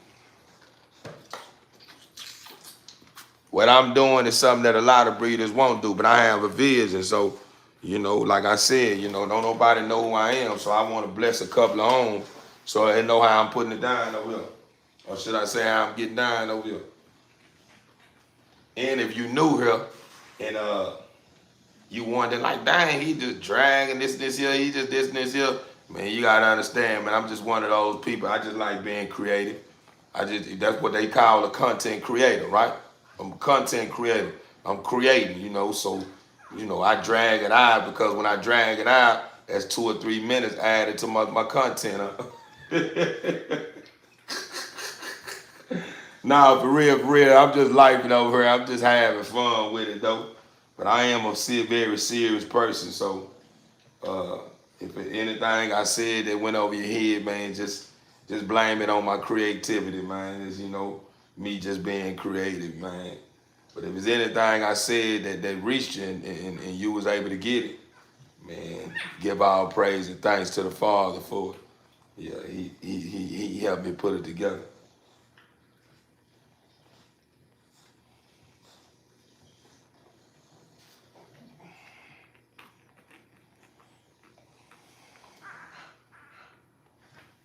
What I'm doing is something that a lot of breeders won't do, but I have a vision. So, you know, like I said, you know, don't nobody know who I am. So I want to bless a couple of homes so they know how I'm putting it down over here. Or should I say how I'm getting down over here. And if you new here and you wonder like, dang, he just dragging this here, he just this and this here. Man, you gotta understand, man, I'm just one of those people. I just like being creative. That's what they call a content creator, right? I'm a content creator. I'm creating, you know, so, you know, I drag it out because when I drag it out, that's 2 or 3 minutes added to my content. Nah, for real, I'm just lifing over here. I'm just having fun with it, though. But I am a very serious person, so if anything I said that went over your head, man, just blame it on my creativity, man. It's, you know, me just being creative, man. But if it's anything I said that reached you and you was able to get it, man, give all praise and thanks to the Father for it. Yeah, he helped me put it together.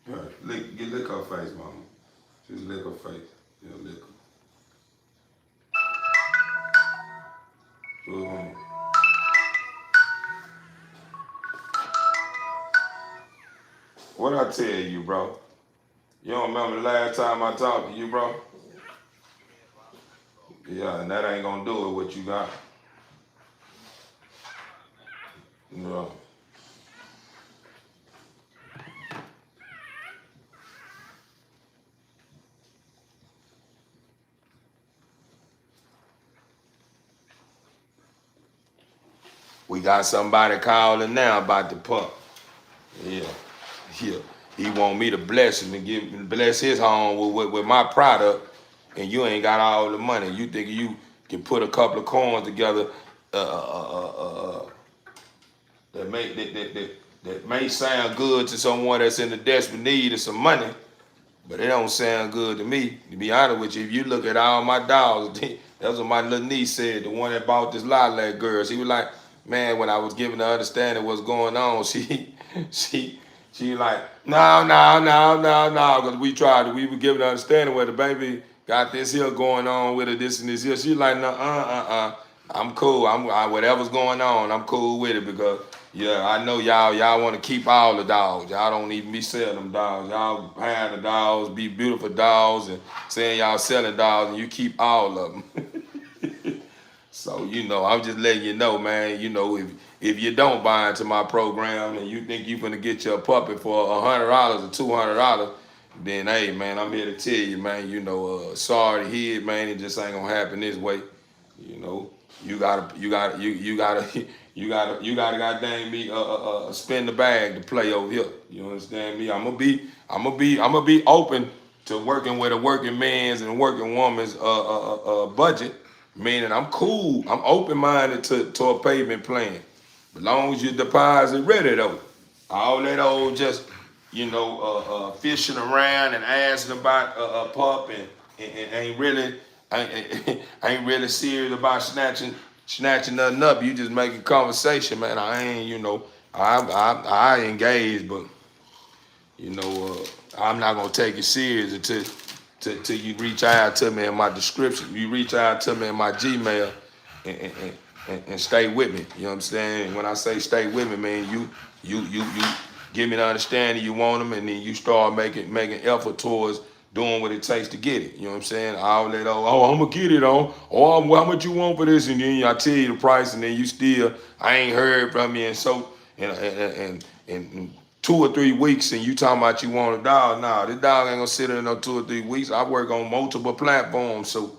All right, lick her face, mama. Just lick her face. Yeah, lick her. What I tell you, bro? You don't remember the last time I talked to you, bro? Yeah, and that ain't gonna do it what you got. No. We got somebody calling now about the pup. Yeah. He want me to bless him and bless his home with my product, and you ain't got all the money. You think you can put a couple of coins together that may sound good to someone that's in the desperate need of some money, but it don't sound good to me. To be honest with you, if you look at all my dogs, that's what my little niece said, the one that bought this lilac girl. She was like, man, when I was giving her understanding what's going on, she like, no, because we were giving her understanding where the baby got this here going on with her, this and this here. She like, no, I'm cool. Whatever's going on, I'm cool with it because, yeah, I know y'all want to keep all the dogs. Y'all don't even be selling them dogs. Y'all have the dogs, be beautiful dogs, and saying y'all selling dogs, and you keep all of them. So, you know, I'm just letting you know, man, you know, if you don't buy into my program and you think you're going to get your puppy for $100 or $200, then, hey, man, I'm here to tell you, man, you know, sorry to hear it, man, it just ain't going to happen this way. You know, you gotta goddamn me spend the bag to play over here. You understand me? I'm gonna be open to working with a working man's and working woman's budget. Meaning I'm cool. I'm open-minded to a payment plan. As long as you deposit ready though. All that old just, you know, fishing around and asking about a pup and ain't really serious about snatching nothing up. You just making conversation, man. I ain't, you know, I engage, but you know, I'm not gonna take it serious until till you reach out to me in my description. You reach out to me in my Gmail and stay with me. You know what I'm saying? When I say stay with me, man, you give me the understanding you want them, and then you start making effort towards doing what it takes to get it. You know what I'm saying? I'll let I'm gonna get it on. Oh, how much you want for this? And then I tell you the price, and then you still I ain't heard from you, and so and 2 or 3 weeks, and you talking about you want a dog. Nah, this dog ain't gonna sit in no 2 or 3 weeks. I work on multiple platforms, so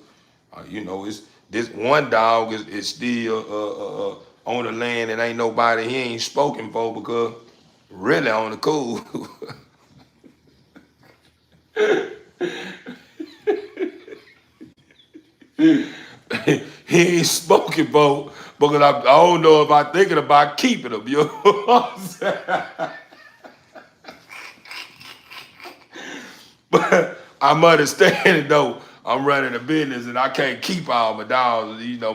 it's this one dog is still on the land, and ain't nobody he ain't spoken for because really on the cool. He ain't spoken for because I don't know if I'm thinking about keeping him. You know what I'm saying? But I'm understanding though. I'm running a business and I can't keep all my dogs. You know,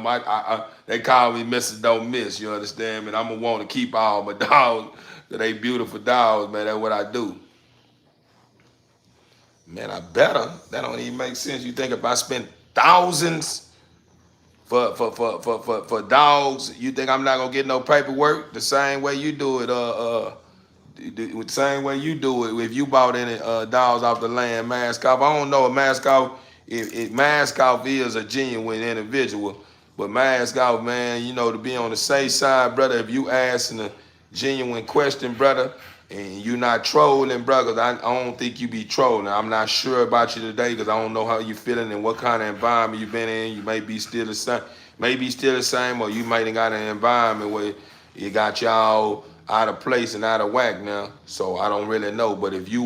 they call me Mrs. Don't Miss. You understand? And I'm gonna want to keep all my dogs. They beautiful dogs, man. That's what I do. Man, I better. That don't even make sense. You think if I spend thousands for dogs, you think I'm not gonna get no paperwork? The same way you do it, the same way you do it. If you bought any dogs off the land, mask off. I don't know a mask off. If mask off is a genuine individual, but mask off, man, to be on the safe side, brother. If you asking a genuine question, brother, and you not trolling, brother, I don't think you be trolling. I'm not sure about you today because I don't know how you feeling and what kind of environment you been in. You may be still the same, or you might have got an environment where you got y'all out of place and out of whack now. So I don't really know. But if you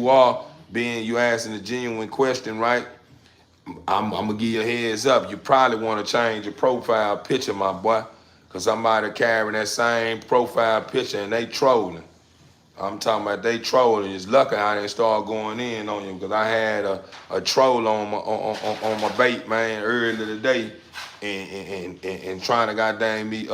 you asking a genuine question, right? I'm gonna give you a heads up. You probably want to change your profile picture, my boy, because somebody carrying that same profile picture and they trolling. I'm talking about they trolling. It's lucky I didn't start going in on you because I had a troll on my bait, man, earlier today, and trying to goddamn me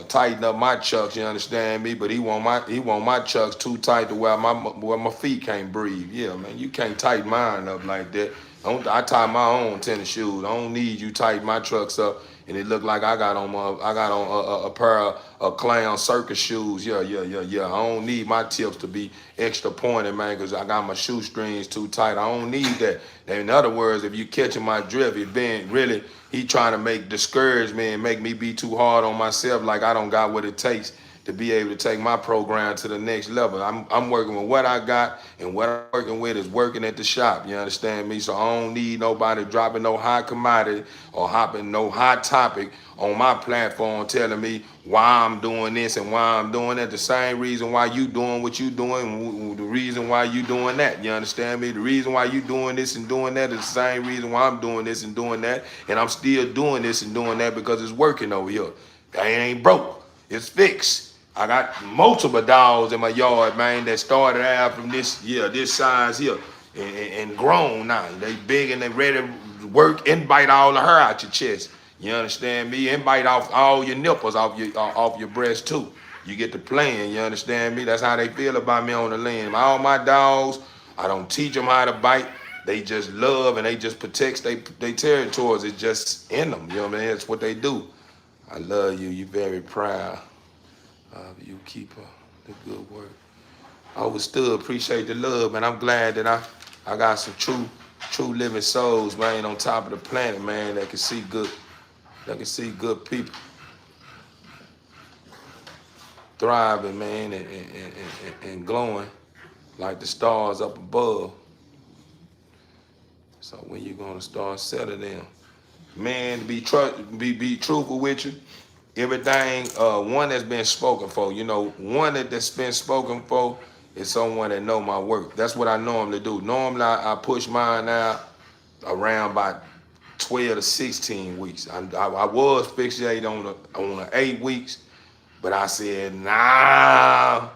tighten up my chucks. You understand me? But he want my chucks too tight to where my feet can't breathe. Yeah, man, you can't tighten mine up like that. I tie my own tennis shoes. I don't need you tighten my trucks up. And it looked like I got on a pair of clown circus shoes. Yeah. I don't need my tips to be extra pointed, man, because I got my shoestrings too tight. I don't need that. In other words, if you catching my drift, he trying to discourage me and make me be too hard on myself, like I don't got what it takes to be able to take my program to the next level. I'm working with what I got, and what I'm working with is working at the shop. You understand me? So I don't need nobody dropping no hot commodity or hopping no hot topic on my platform telling me why I'm doing this and why I'm doing that. The same reason why you doing what you doing, the reason why you doing that. You understand me? The reason why you doing this and doing that is the same reason why I'm doing this and doing that. And I'm still doing this and doing that because it's working over here. I ain't broke. It's fixed. I got multiple dogs in my yard, man, that started out from this size here, and grown now. They big and they ready to work and bite all the hair out your chest. You understand me? And bite off all your nipples off your breast too. You get to playing. You understand me? That's how they feel about me on the land. All my dogs, I don't teach them how to bite. They just love and they just protect they territories. It's just in them. You know what I mean? That's what they do. I love you. You're very proud. You keep the good work. I would still appreciate the love, man. I'm glad that I got some true living souls, man, on top of the planet, man, that can see good people thriving, man, and glowing like the stars up above. So when you gonna start settling them, man, be truthful with you. Everything, one that's been spoken for, one that's been spoken for is someone that know my work. That's what I normally do. Normally, I push mine out around about 12 to 16 weeks. I was fixated on the 8 weeks, but I said, nah,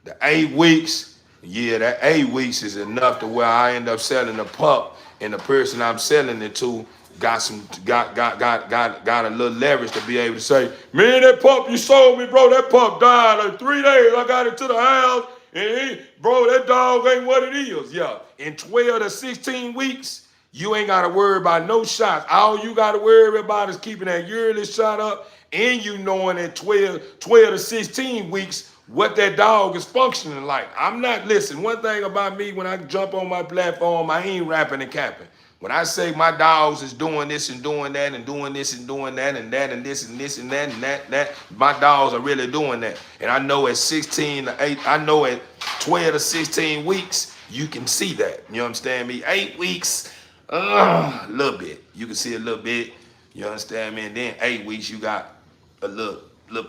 the 8 weeks, that 8 weeks is enough to where I end up selling the pup, and the person I'm selling it to got a little leverage to be able to say, man, that pup you sold me, bro, that pup died in 3 days. I got it to the house Hey, bro, that dog ain't what it is. Yeah, in 12 to 16 weeks, you ain't got to worry about no shots. All you got to worry about is keeping that yearly shot up and you knowing at 12 to 16 weeks what that dog is functioning like. I'm not, listen, one thing about me, when I jump on my platform, I ain't rapping and capping. When I say my dogs is doing this and doing that and doing this and doing that and that and this and this and that and that, my dogs are really doing that. And I know at 16 to 8, I know at 12 to 16 weeks, you can see that. You understand me? 8 weeks, a little bit. You can see a little bit. You understand me? And then 8 weeks, you got a little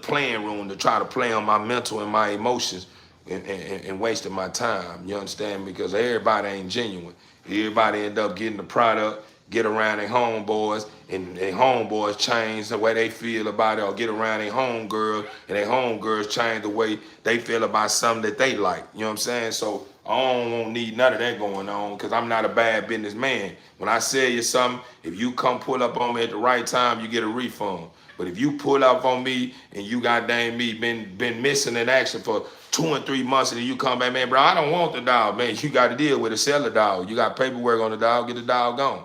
playing room to try to play on my mental and my emotions and wasting my time. You understand? Because everybody ain't genuine. Everybody end up getting the product, get around their homeboys, and their homeboys change the way they feel about it, or get around their homegirl, and their homegirls change the way they feel about something that they like. You know what I'm saying? So I don't need none of that going on, because I'm not a bad businessman. When I sell you something, if you come pull up on me at the right time, you get a refund. But if you pull up on me and you goddamn me been missing in action for 2 and 3 months, and then you come back, man, bro, I don't want the dog, man. You got to deal with it, sell the dog. You got paperwork on the dog, get the dog gone.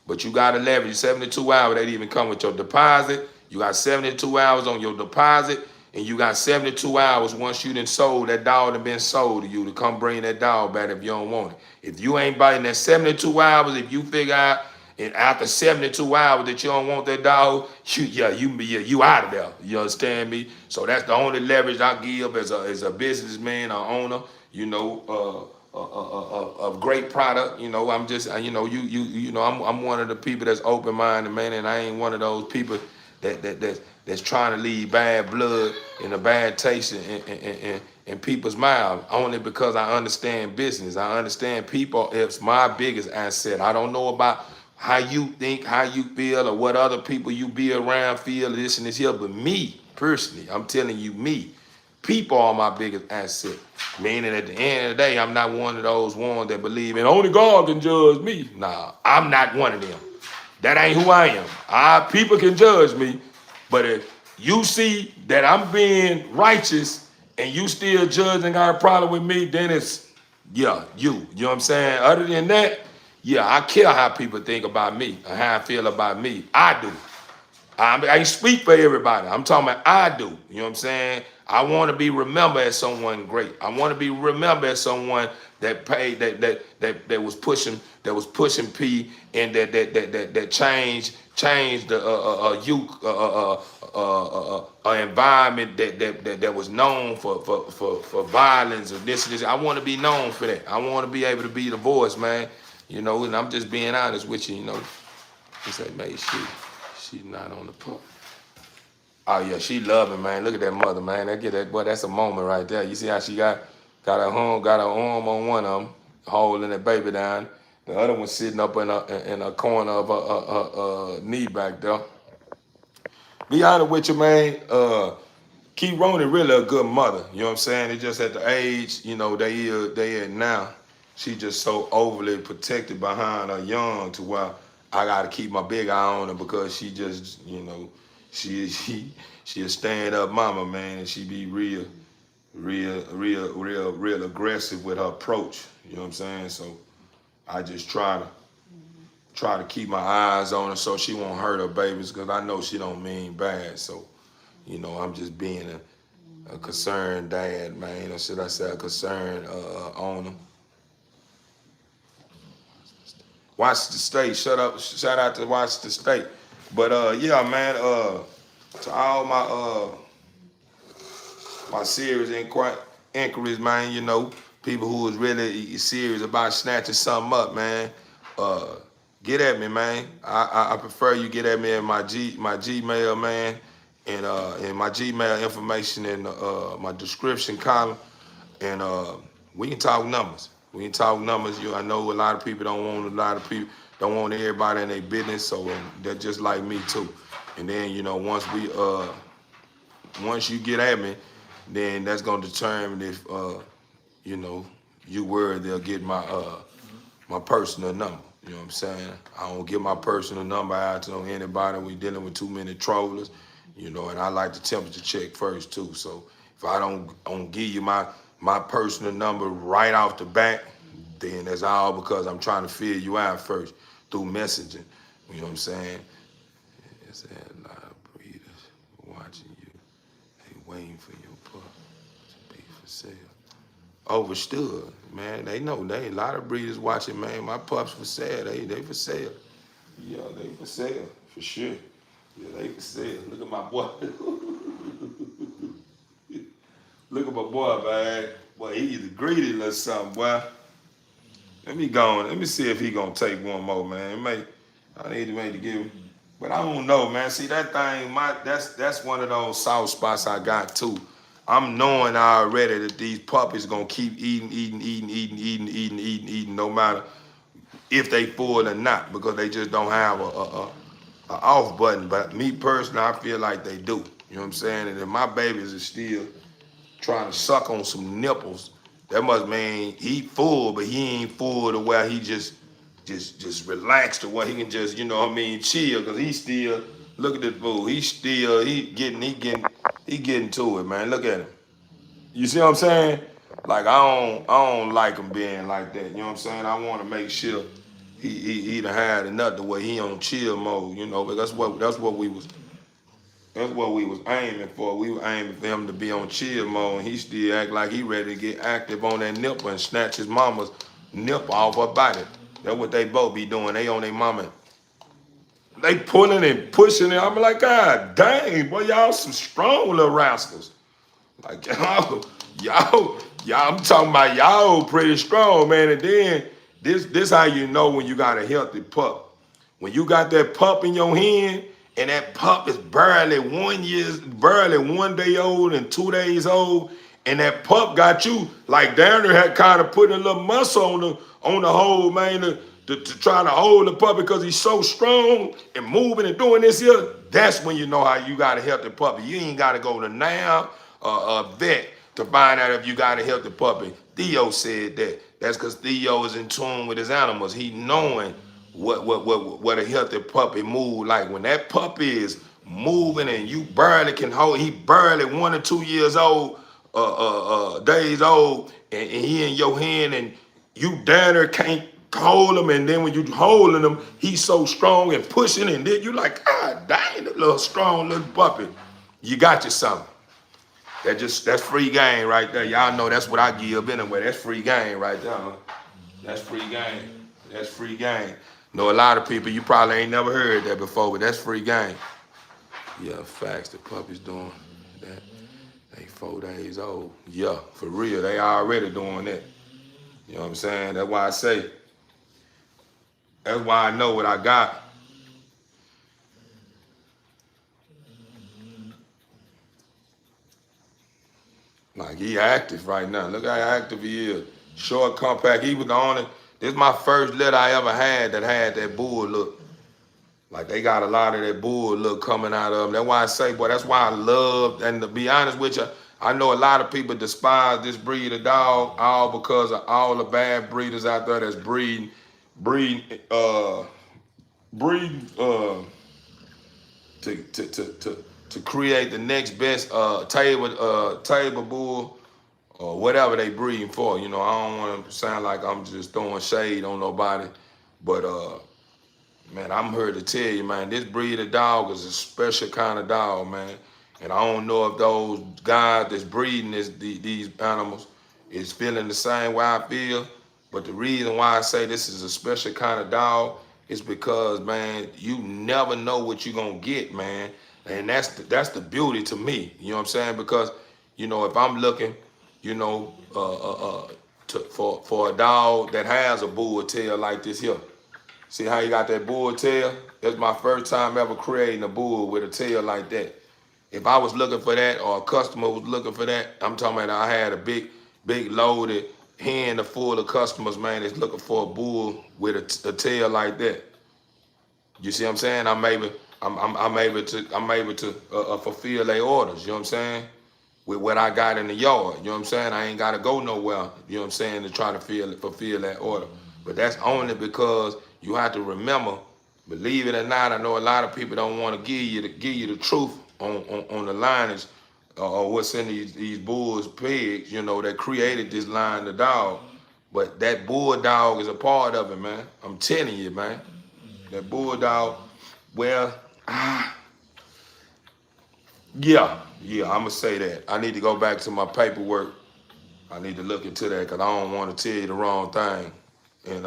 But you got to leverage 72 hours. They even come with your deposit. You got 72 hours on your deposit, and you got 72 hours once you done sold, that dog done been sold to you, to come bring that dog back if you don't want it. If you ain't biting that 72 hours, if you figure out, and after 72 hours that you don't want that dog, you out of there. You understand me? So that's the only leverage I give as a businessman or owner, you know, of great product. You know, I'm just, you know, I'm one of the people that's open-minded, man, and I ain't one of those people that's trying to leave bad blood and a bad taste in people's mouths, only because I understand business. I understand people. It's my biggest asset. I don't know about how you think, how you feel, or what other people you be around feel, this and this here, but me, personally, I'm telling you, me, people are my biggest asset. Meaning at the end of the day, I'm not one of those ones that believe in only God can judge me. Nah, I'm not one of them. That ain't who I am. People can judge me, but if you see that I'm being righteous and you still judge and got a problem with me, then it's, yeah, you know what I'm saying? Other than that, yeah, I care how people think about me and how I feel about me. I do. I speak for everybody. I'm talking about I do. You know what I'm saying? I want to be remembered as someone great. I want to be remembered as someone that paid, that was pushing P, and that changed the youth environment that was known for violence or this. I want to be known for that. I want to be able to be the voice, man. You know, and I'm just being honest with you. You know, he said, man, she's not on the pup. Oh yeah, she loving, man. Look at that mother, man. That's a moment right there. You see how she got her arm on one of them, holding that baby down. The other one sitting up in a corner of her knee back there. Be honest with you, man. Key Roney really a good mother. You know what I'm saying? It's just at the age, you know, they at now. She just so overly protected behind her young to where I gotta keep my big eye on her, because she just, you know, she a stand-up mama, man, and she be real aggressive with her approach. You know what I'm saying? So I just try to keep my eyes on her so she won't hurt her babies, because I know she don't mean bad. So, you know, I'm just being a concerned dad, man, or should I say a concerned owner. Watch the State. Shout out to Watch the State. But yeah, man, to all my serious inquiries, man, you know, people who is really serious about snatching something up, man, get at me, man. I prefer you get at me in my Gmail, man, and my Gmail information in my description column, and we can talk numbers. We can talk numbers. I know a lot of people don't want everybody in their business, so they're just like me too. And then, you know, once you get at me, then that's gonna determine if you know, you worthy of getting my personal number. You know what I'm saying? I don't give my personal number out to anybody. We dealing with too many trollers, you know, and I like the temperature check first too. So if I don't give you my my personal number right off the bat, then that's all because I'm trying to feel you out first through messaging. You know what I'm saying? It's a lot of breeders watching you. They waiting for your pup to be for sale. Overstood, man. They know. They a lot of breeders watching, man. My pups for sale. They for sale. Yeah, they for sale for sure. Yeah, they for sale. Look at my boy. Look at my boy, man. Boy, he either greedy or something, boy. Let me go on. Let me see if he gonna take one more, man. I need to give him. But I don't know, man. See that thing, that's one of those soft spots I got too. I'm knowing already that these puppies gonna keep eating, no matter if they full or not, because they just don't have a off button. But me personally, I feel like they do. You know what I'm saying? And if my babies are still trying to suck on some nipples, that must mean he full, but he ain't full to where he just relaxed to where he can just, you know what I mean, chill, because he still, look at this fool, he getting to it, man. Look at him. You see what I'm saying? Like I don't like him being like that. You know what I'm saying? I want to make sure he done had enough to where he on chill mode, you know, but that's what we was aiming for. We were aiming for him to be on chill mode, and he still act like he ready to get active on that nipple and snatch his mama's nipple off her body. That's what they both be doing. They on their mama. They pulling and pushing it. I'm like, God dang, boy, y'all some strong little rascals. Like, y'all, I'm talking about y'all pretty strong, man. And then this how you know when you got a healthy pup. When you got that pup in your hand, and that pup is barely 1 day old and 2 days old, and that pup got you, like Darren had kind of put a little muscle on the hole, man, to try to hold the puppy because he's so strong and moving and doing this here. That's when you know how you got a healthy puppy. You ain't got to go to now a vet to find out if you got a healthy puppy. THEO said that. That's because THEO is in tune with his animals. He knowing what a healthy puppy move like. When that puppy is moving and you barely can hold, he barely 1 or 2 years old, days old, and he in your hand, and you down there can't hold him, and then when you holding him, he's so strong and pushing, and then you like, God dang, that little strong little puppy. You got you something. That's free game right there. Y'all know that's what I give anyway. That's free game right there. Huh? That's free game. That's free game. Know a lot of people, you probably ain't never heard that before, but that's free game. Yeah, facts, the puppy's doing that. They 4 days old. Yeah, for real, they already doing that. You know what I'm saying? That's why I say, that's why I know what I got. Like, he active right now. Look how active he is. Short, compact. He was the only, this is my first litter I ever had that had that bull look. Like, they got a lot of that bull look coming out of them. That's why I say, boy, that's why I love, and to be honest with you, I know a lot of people despise this breed of dog, all because of all the bad breeders out there that's breeding to create the next best table bull or whatever they breeding for. You know, I don't want to sound like I'm just throwing shade on nobody, but man, I'm here to tell you, man, this breed of dog is a special kind of dog, man. And I don't know if those guys that's breeding these animals is feeling the same way I feel. But the reason why I say this is a special kind of dog is because, man, you never know what you're gonna get, man. And that's the beauty to me. You know what I'm saying? Because, you know, if I'm looking, you know, for a dog that has a bull tail like this here. See how you got that bull tail? That's my first time ever creating a bull with a tail like that. If I was looking for that, or a customer was looking for that, I'm talking about I had a big loaded hand full of customers, man, that's looking for a bull with a tail like that. You see what I'm saying? I'm able to fulfill their orders. You know what I'm saying? With what I got in the yard. You know what I'm saying? I ain't got to go nowhere. You know what I'm saying? To try to fulfill that order. But that's only because you have to remember. Believe it or not, I know a lot of people don't want to give you the truth on the lineage or what's in these bulls, pigs, you know, that created this line of dog. But that bulldog is a part of it, man. I'm telling you, man. That bulldog, well, yeah, I'm gonna say that. I need to go back to my paperwork. I need to look into that because I don't want to tell you the wrong thing. And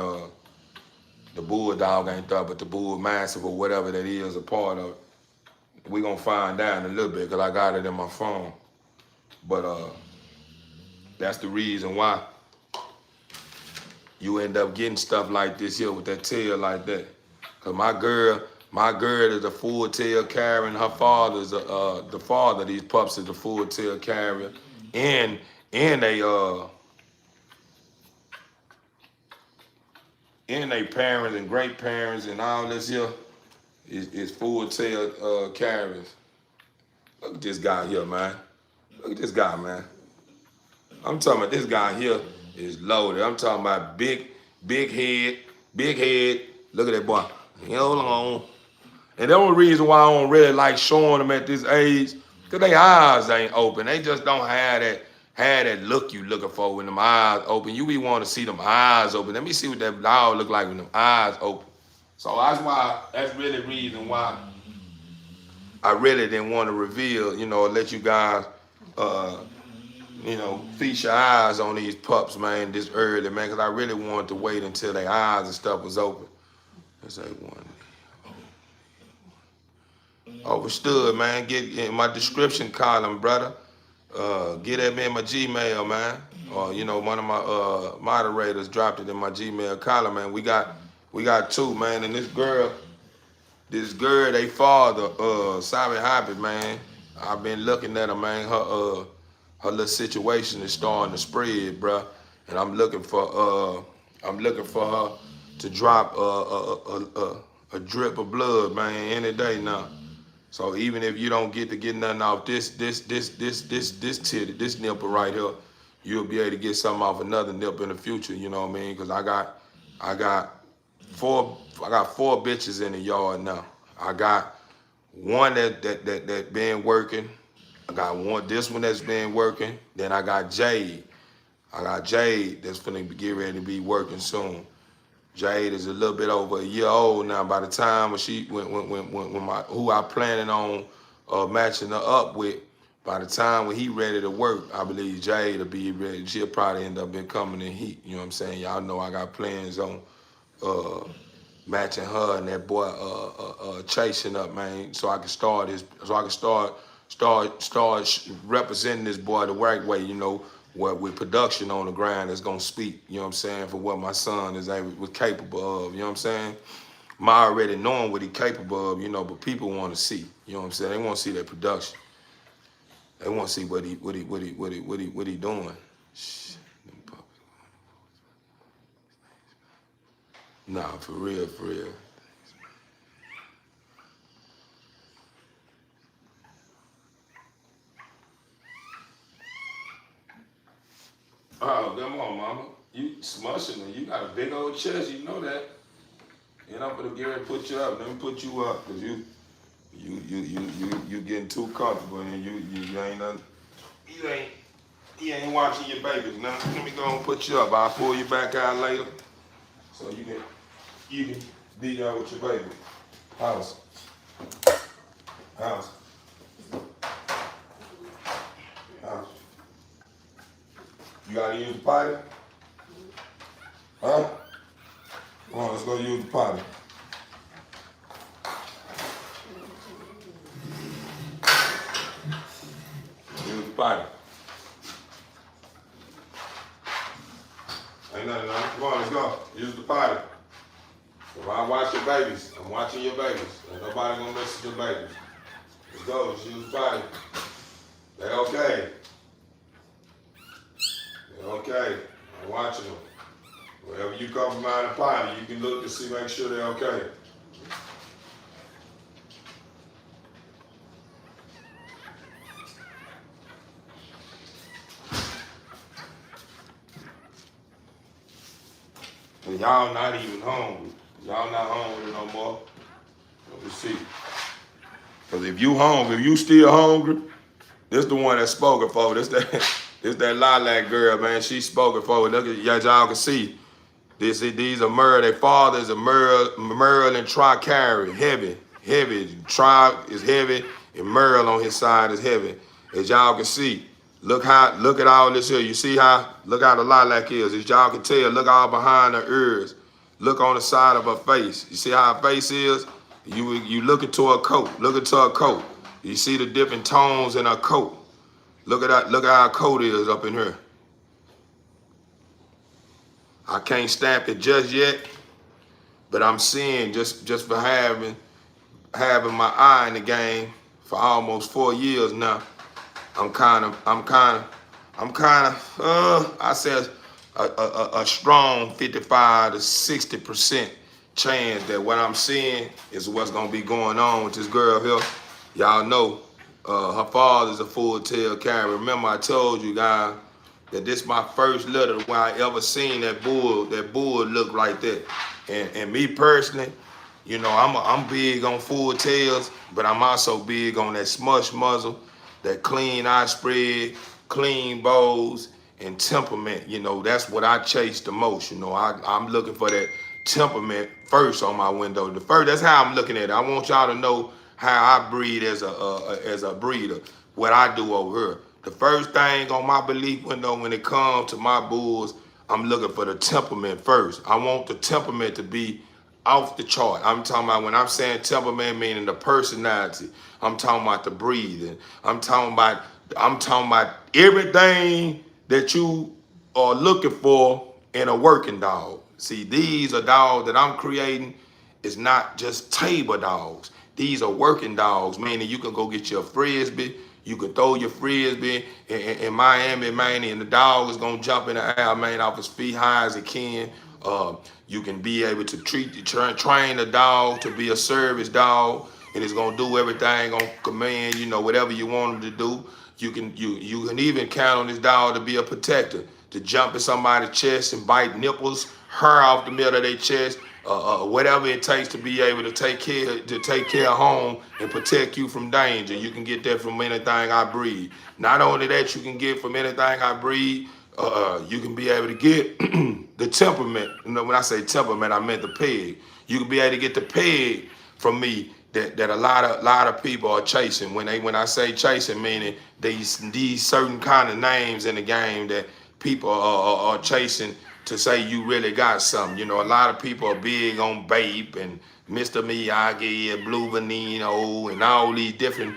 the bulldog ain't that, but the bull massive or whatever that is a part of it. We gonna find out in a little bit because I got it in my phone. But that's the reason why you end up getting stuff like this here with that tail like that. Cause my girl is a full tail carrier, and her father's the father of these pups is a full tail carrier, and they parents and great parents and all this here is full tail carriers. Look at this guy here, man. Look at this guy, man. I'm talking about this guy here is loaded. I'm talking about big head. Look at that boy. Hold on. And the only reason why I don't really like showing them at this age, because their eyes ain't open. They just don't have that look you looking for when them eyes open. You be want to see them eyes open. Let me see what that dog look like when them eyes open. So that's really the reason why I really didn't want to reveal, let you guys, feast your eyes on these pups, man, this early, man, because I really wanted to wait until their eyes and stuff was open. Let's say one. Overstood, man. Get in my description column, brother. Get at me in my Gmail, man. Or one of my moderators dropped it in my Gmail column, man. We got two, man, and this girl, they father, Simon Hobbit, man. I've been looking at her, man. Her little situation is starting to spread, bruh. And I'm looking for her to drop a drip of blood, man, any day now. So even if you don't get nothing off this titty, this nipple right here, you'll be able to get something off another nipple in the future. You know what I mean? Because I got four bitches in the yard now. I got one that been working. I got this one that's been working. Then I got Jade. That's finna get ready to be working soon. Jade is a little bit over a year old now. By the time who I planning on matching her up with, by the time when he ready to work, I believe Jade will be ready. She'll probably end up becoming in heat. You know what I'm saying? Y'all know I got plans on matching her and that boy chasing up, man, so I can start representing this boy the right way, with production on the ground that's gonna speak, you know what I'm saying, for what my son was capable of, you know what I'm saying? My already knowing what he capable of, but people want to see, you know what I'm saying? They want to see that production. They want to see what he doing. Nah, for real. Oh, come on, mama. You smushing me. You got a big old chest, you know that. And I'm gonna get ready to put you up. Let me put you up, cause you getting too comfortable, and you ain't watching your babies now. Let me go and put you up. I'll pull you back out later, so you can be there with your baby. House. You gotta use the potty? Huh? Come on, let's go use the potty. Use the potty. Ain't nothing wrong. Come on, let's go. Use the potty. If I watch your babies, I'm watching your babies. Ain't nobody gonna mess with your babies. Let's go, let's use the potty. They okay. Okay, I'm watching them. Wherever you come from out of the potty, you can look to see, make sure they're okay. And y'all not even hungry. Y'all not hungry no more. Let me see. Because if you hungry, if you still hungry, This the one that's spoken for. This that lilac girl, man. She spoken for. Look at y'all can see. These are Merle. Their father is a Merle and Tri-Carry. Heavy. Tri is heavy, and Merle on his side is heavy. As y'all can see, look at all this here. You see look how the lilac is. As y'all can tell, look all behind her ears. Look on the side of her face. You see how her face is? You look into her coat. Look into her coat. You see the different tones in her coat. Look at that. Look at how her coat is up in here. I can't stamp it just yet, but I'm seeing just for having my eye in the game for almost 4 years now. I'm kind of I said a strong 55 to 60% chance that what I'm seeing is what's gonna be going on with this girl here. Y'all know her father's a full-tail carrier. Remember I told you guys that this is my first litter where I ever seen that bull look like that. And me personally, you know, I'm big on full tails, but I'm also big on that smush muzzle, that clean eye spread, clean bows, and temperament. You know, that's what I chase the most. You know, I'm looking for that temperament first on my window. That's how I'm looking at it. I want y'all to know how I breed as a breeder, what I do over here. The first thing on my belief window when it comes to my bulls, I'm looking for the temperament first. I want the temperament to be off the chart. I'm talking about, when I'm saying temperament, meaning the personality. I'm talking about the breathing. I'm talking about everything that you are looking for in a working dog. See, these are dogs that I'm creating. It's not just table dogs. These are working dogs, meaning you can go get your frisbee. You can throw your frisbee in Miami, man, and the dog is gonna jump in the air, man, off his feet high as it can. You can be able to train the dog to be a service dog, and it's gonna do everything on command. You know, whatever you want him to do. You can even count on this dog to be a protector, to jump in somebody's chest and bite nipples, hair off the middle of their chest. Whatever it takes to be able to take care of home and protect you from danger. You can get that from anything I breed. Not only that, you can get from anything I breed, you can be able to get the temperament. You know, when I say temperament, I meant the peg. You can be able to get the peg from me that a lot of people are chasing. When I say chasing, meaning these certain kind of names in the game that people are chasing to say you really got something. You know, a lot of people are big on Bape and Mr. Miyagi and Blue Veneno and all these different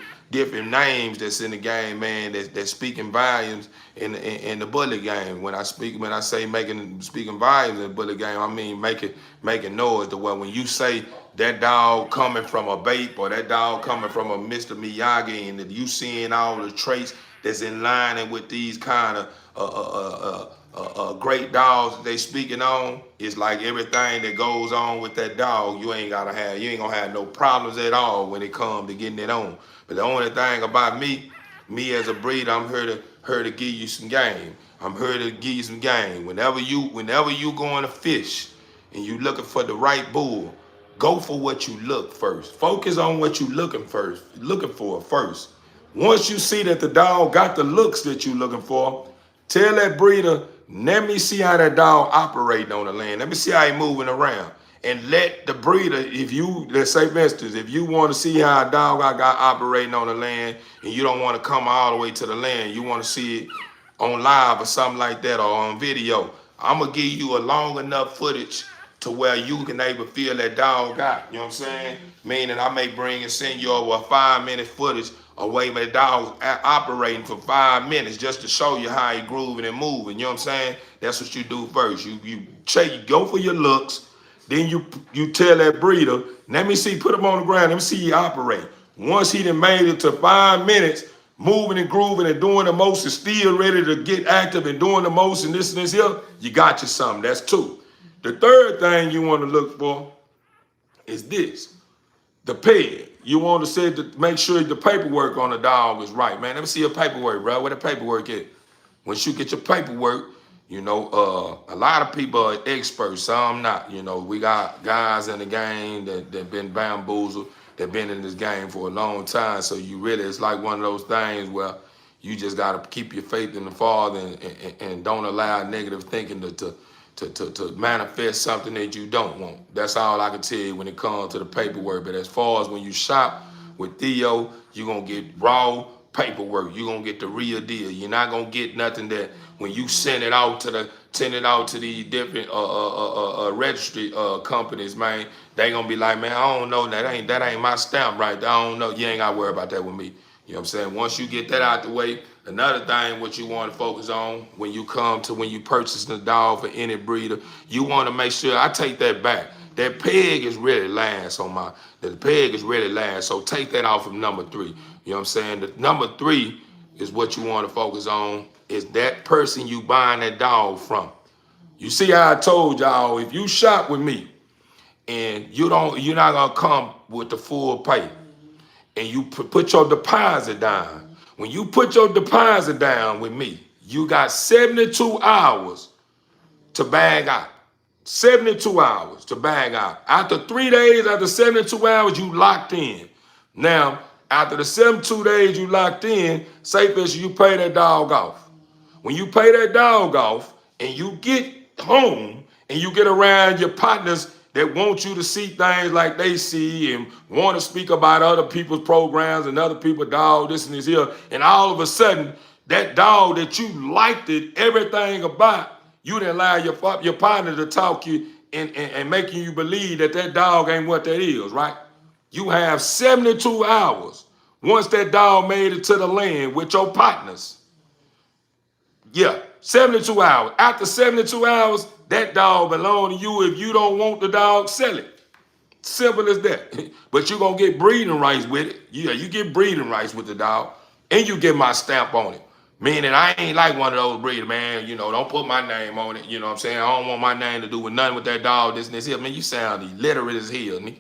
names that's in the game, man, that's speaking volumes in the bullet game. When I say speaking volumes in the bullet game, I mean making noise. The way when you say that dog coming from a Bape or that dog coming from a Mr. Miyagi, and that you seeing all the traits that's in line with these kind of great dogs that they speaking on, is like everything that goes on with that dog, you ain't gonna have no problems at all when it comes to getting it on. But the only thing about me as a breeder, I'm here to give you some game. I'm here to give you some game. Whenever you going to fish and you looking for the right bull, go for what you look first. Focus on what you looking for first. Once you see that the dog got the looks that you looking for, tell that breeder, let me see how that dog operating on the land. Let me see how he moving around. And let the breeder, let's say for instance, if you want to see how a dog I got operating on the land and you don't want to come all the way to the land, you want to see it on live or something like that or on video, I'm going to give you a long enough footage to where you can able to feel that dog got, you know what I'm saying? Meaning I may send you over a 5-minute footage away with the dog operating for 5 minutes just to show you how he grooving and moving, you know what I'm saying? That's what you do first. You go for your looks, then you tell that breeder, let me see, put him on the ground, let me see you operate. Once he done made it to 5 minutes, moving and grooving and doing the motion, still ready to get active and doing the motion, this and this here, you got you something. That's 2. The third thing you want to look for is this, the peg. You want to make sure the paperwork on the dog is right, man. Let me see your paperwork, bro. Where the paperwork is? Once you get your paperwork, you know, a lot of people are experts, some not. You know, we got guys in the game that been bamboozled, that been in this game for a long time. So it's like one of those things where You just got to keep your faith in the Father and don't allow negative thinking to manifest something that you don't want. That's all I can tell you when it comes to the paperwork. But as far as when you shop with THEO, you're going to get raw paperwork. You're going to get the real deal. You're not going to get nothing that when you send it out to the different registry companies, man, they going to be like, man, I don't know, that ain't my stamp right there. I don't know. You ain't got to worry about that with me. You know what I'm saying? Once you get that out the way, another thing what you want to focus on when you purchase the dog for any breeder, you want to make sure, I take that back. That peg is really last So take that off of number 3. You know what I'm saying? The number 3 is what you want to focus on, is that person you buying that dog from. You see how I told y'all, if you shop with me and you're not gonna come with the full pay, and you put your deposit down. When you put your deposit down with me, you got 72 hours to bag out. 72 hours to bag out. After 3 days, after 72 hours, you locked in. Now, after the 72 days you locked in, say for instance, you pay that dog off. When you pay that dog off and you get home and you get around your partners that want you to see things like they see and want to speak about other people's programs and other people's dog, this and this here, and all of a sudden, that dog that you liked it, everything about, you didn't allow your partner to talk you and making you believe that dog ain't what that is, right? You have 72 hours once that dog made it to the land with your partners. Yeah, 72 hours. After 72 hours, that dog belongs to you. If you don't want the dog, sell it. Simple as that. But you're going to get breeding rights with it. Yeah, you get breeding rights with the dog. And you get my stamp on it. Meaning I ain't like one of those breeders, man. You know, don't put my name on it. You know what I'm saying? I don't want my name to do with nothing with that dog, this and this here. Man, you sound illiterate as hell, nigga.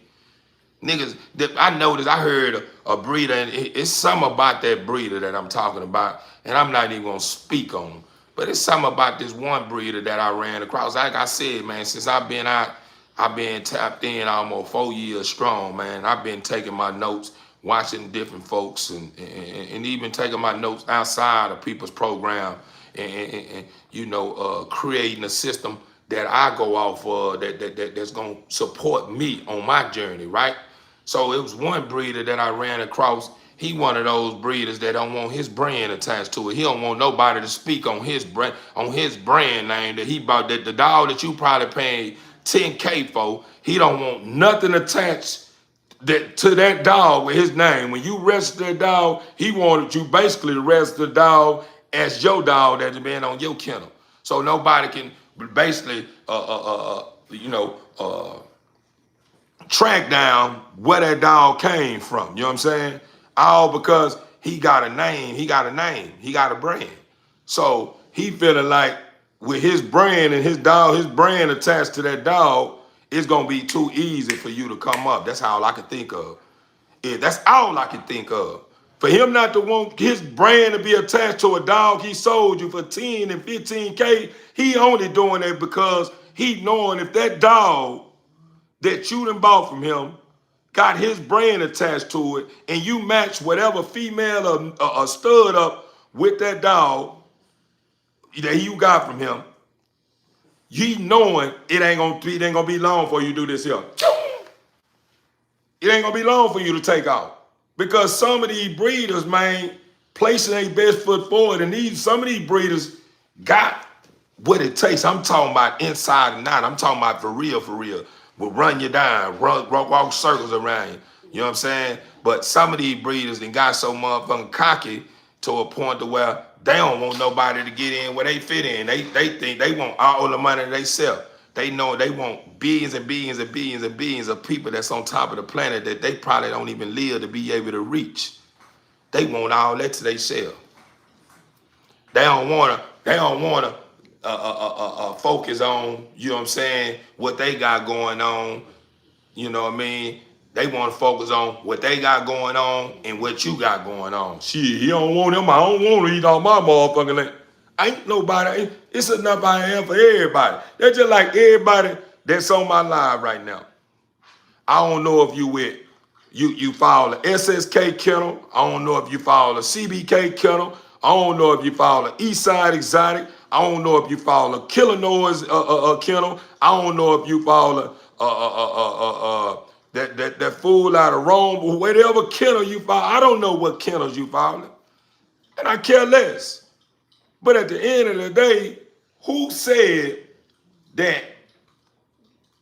Niggas, I noticed, I heard a breeder, and it's something about that breeder that I'm talking about, and I'm not even going to speak on them. But it's something about this one breeder that I ran across. Like I said, man, since I've been out, I've been tapped in almost 4 years strong, man. I've been taking my notes, watching different folks, and even taking my notes outside of people's program, and creating a system that I go off of that's going to support me on my journey, right? So it was one breeder that I ran across. He one of those breeders that don't want his brand attached to it. He don't want nobody to speak on his brand name that he bought. That the dog that you probably paid $10K for, he don't want nothing attached to that dog with his name. When you register that dog, he wanted you basically to register the dog as your dog that's been on your kennel. So nobody can basically track down where that dog came from. You know what I'm saying? All because he got a name, he got a brand. So he feeling like with his brand and his brand attached to that dog, it's gonna be too easy for you to come up. That's all I can think of. Yeah, that's all I can think of. For him not to want his brand to be attached to a dog he sold you for 10 and 15K, he only doing it because he knowing if that dog that you done bought from him got his brand attached to it, and you match whatever female or stud up with that dog that you got from him, he knowing it ain't gonna be long for you to do this here. It ain't gonna be long for you to take off. Because some of these breeders, man, placing their best foot forward, and some of these breeders got what it takes. I'm talking about inside and out. I'm talking about for real. Will run you down, walk circles around you. You know what I'm saying? But some of these breeders done got so motherfucking cocky to a point to where they don't want nobody to get in where they fit in. They think they want all the money they sell. They know they want billions and billions and billions and billions of people that's on top of the planet that they probably don't even live to be able to reach. They want all that to themselves. They don't wanna focus on, you know what I'm saying, what they got going on. You know what I mean? They want to focus on what they got going on and what you got going on. Shit, he don't want him. I don't want to eat all my motherfucking land. Ain't nobody. It's enough I am for everybody. They're just like everybody that's on my live right now. I don't know if you follow the SSK kennel. I don't know if you follow the CBK kennel, I don't know if you follow Eastside Exotic. I don't know if you follow Killer Noise Kennel. I don't know if you follow that fool out of Rome or whatever kennel you follow. I don't know what kennels you follow, and I care less. But at the end of the day, who said that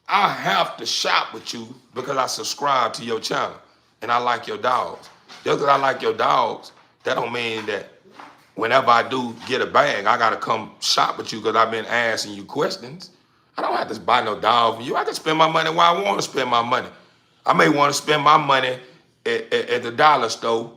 I have to shop with you because I subscribe to your channel and I like your dogs? Just because I like your dogs, that don't mean that whenever I do get a bag, I gotta come shop with you because I've been asking you questions. I don't have to buy no dog from you. I can spend my money where I want to spend my money. I may want to spend my money at the dollar store,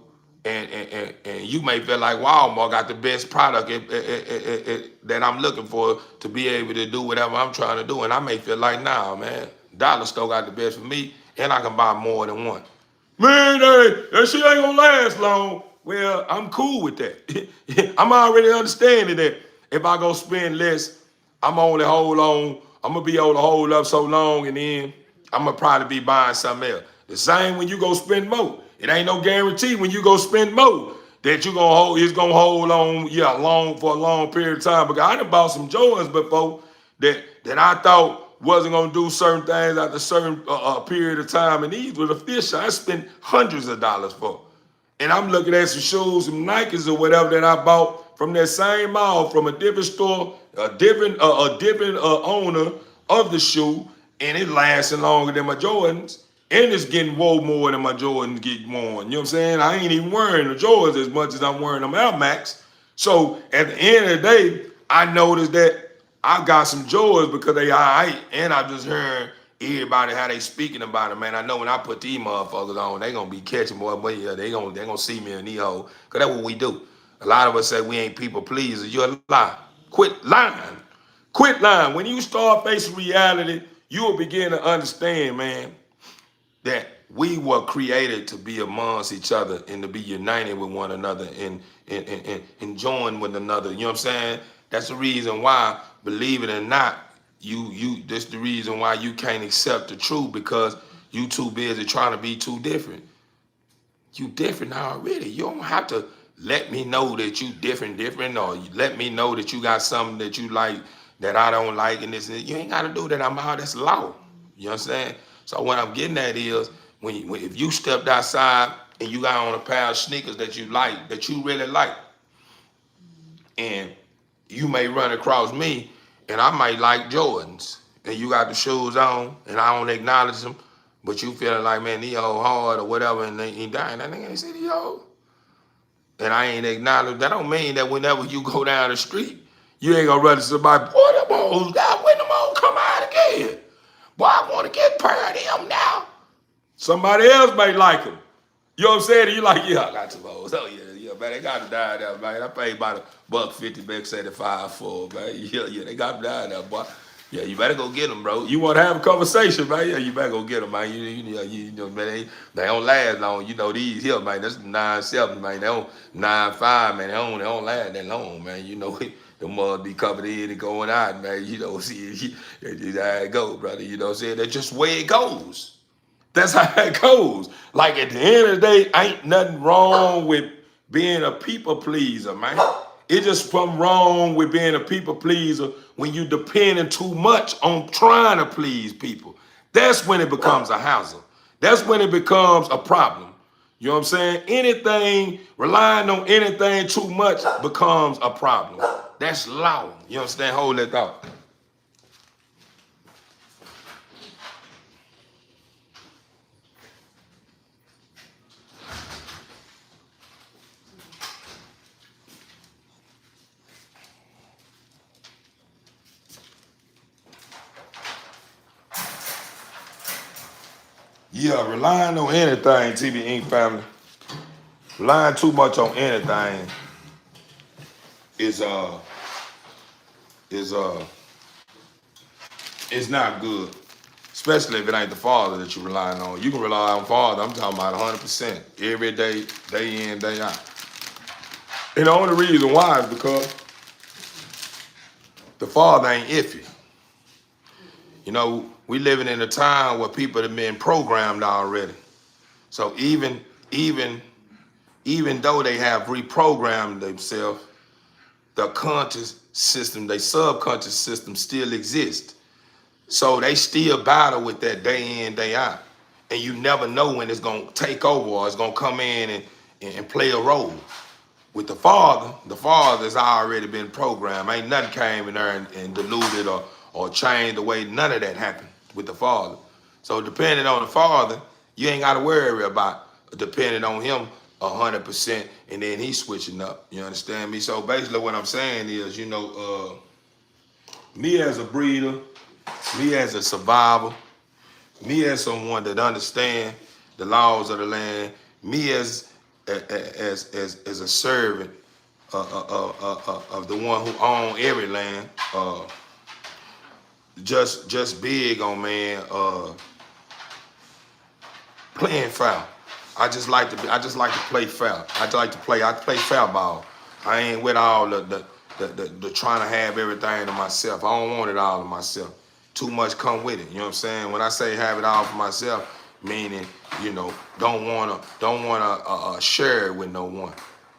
and you may feel like Walmart got the best product that I'm looking for to be able to do whatever I'm trying to do. And I may feel like, nah, man, dollar store got the best for me, and I can buy more than one. Man, that shit ain't gonna last long. Well, I'm cool with that. I'm already understanding that if I go spend less, I'm only hold on. I'm gonna be able to hold up so long, and then I'm gonna probably be buying something else. The same when you go spend more. It ain't no guarantee when you go spend more that you gonna hold. It's gonna hold on, for a long period of time. Because I done bought some Jordans before that I thought wasn't gonna do certain things after a certain period of time, and these were the fish I spent hundreds of dollars for. And I'm looking at some shoes, some Nikes or whatever that I bought from that same mall, from a different store, a different owner of the shoe, and it lasting longer than my Jordans, and it's getting wore more than my Jordans get worn. You know what I'm saying? I ain't even wearing the Jordans as much as I'm wearing them Air Max. So at the end of the day, I noticed that I got some Jordans because they all right, and I just heard everybody how they speaking about it, man. I know when I put these motherfuckers on, they gonna be catching more, but yeah, they gonna see me in THEO, cause that's what we do. A lot of us say we ain't people pleasers. You're a lie. Quit lying. Quit lying. When you start facing reality, you will begin to understand, man, that we were created to be amongst each other and to be united with one another and join with another. You know what I'm saying? That's the reason why, believe it or not, that's the reason why you can't accept the truth, because you too busy trying to be too different. You different already. You don't have to let me know that you different, or you let me know that you got something that you like that I don't like, and this. You ain't got to do that. I'm out. That's law. You understand? So what I'm getting at is, if you stepped outside and you got on a pair of sneakers that you like, that you really like, and you may run across me, and I might like Jordans, and you got the shoes on, and I don't acknowledge them, but you feeling like, man, these old hard or whatever, and they ain't dying. That nigga ain't see these old. And I ain't acknowledge. That don't mean that whenever you go down the street, you ain't gonna run to somebody, boy, them old, when them old come out again. Boy, I want to get a pair of them now. Somebody else may like them. You know what I'm saying? And you like, yeah, I got some old. Oh, yeah, man, they got to die there, man. I paid about $150, $75 for, man. Yeah, they got to die there, boy. Yeah, you better go get them, bro. You want to have a conversation, man? Yeah, you better go get them, man. You know, man, they don't last long. You know, these here, man, that's 9.7, man. They don't 9.5, man. They don't last that long, man. You know, the mud be coming in and going out, man. You know, see, that's how it go, brother. You know what I'm saying? That's just the way it goes. That's how it goes. Like, at the end of the day, ain't nothing wrong with being a people pleaser, man. It's just something wrong with being a people pleaser when you depending too much on trying to please people. That's when it becomes a hassle. That's when it becomes a problem. You know what I'm saying? Relying on anything too much becomes a problem. That's law. You understand? Hold that thought. Yeah, relying on anything, TV Inc. family. Relying too much on anything is not good. Especially if it ain't the father that you're relying on. You can rely on father, I'm talking about 100%. Every day, day in, day out. And the only reason why is because the father ain't iffy. You know, we living in a time where people have been programmed already. So even even though they have reprogrammed themselves, the conscious system, their subconscious system still exists. So they still battle with that day in, day out. And you never know when it's going to take over or it's going to come in and play a role. With the father's already been programmed. Ain't nothing came in there and diluted or changed the way. None of that happened with the father. So depending on the father, you ain't got to worry about depending on him 100% and then he's switching up. You understand me? So basically what I'm saying is, you know, me as a breeder, me as a survivor, me as someone that understands the laws of the land, me as a servant of the one who owns every land, just big on, man, playing foul. I just like to play foul. I play foul ball. I ain't with all the trying to have everything to myself. I don't want it all to myself. Too much come with it. You know what I'm saying? When I say have it all for myself, meaning, you know, don't wanna share it with no one.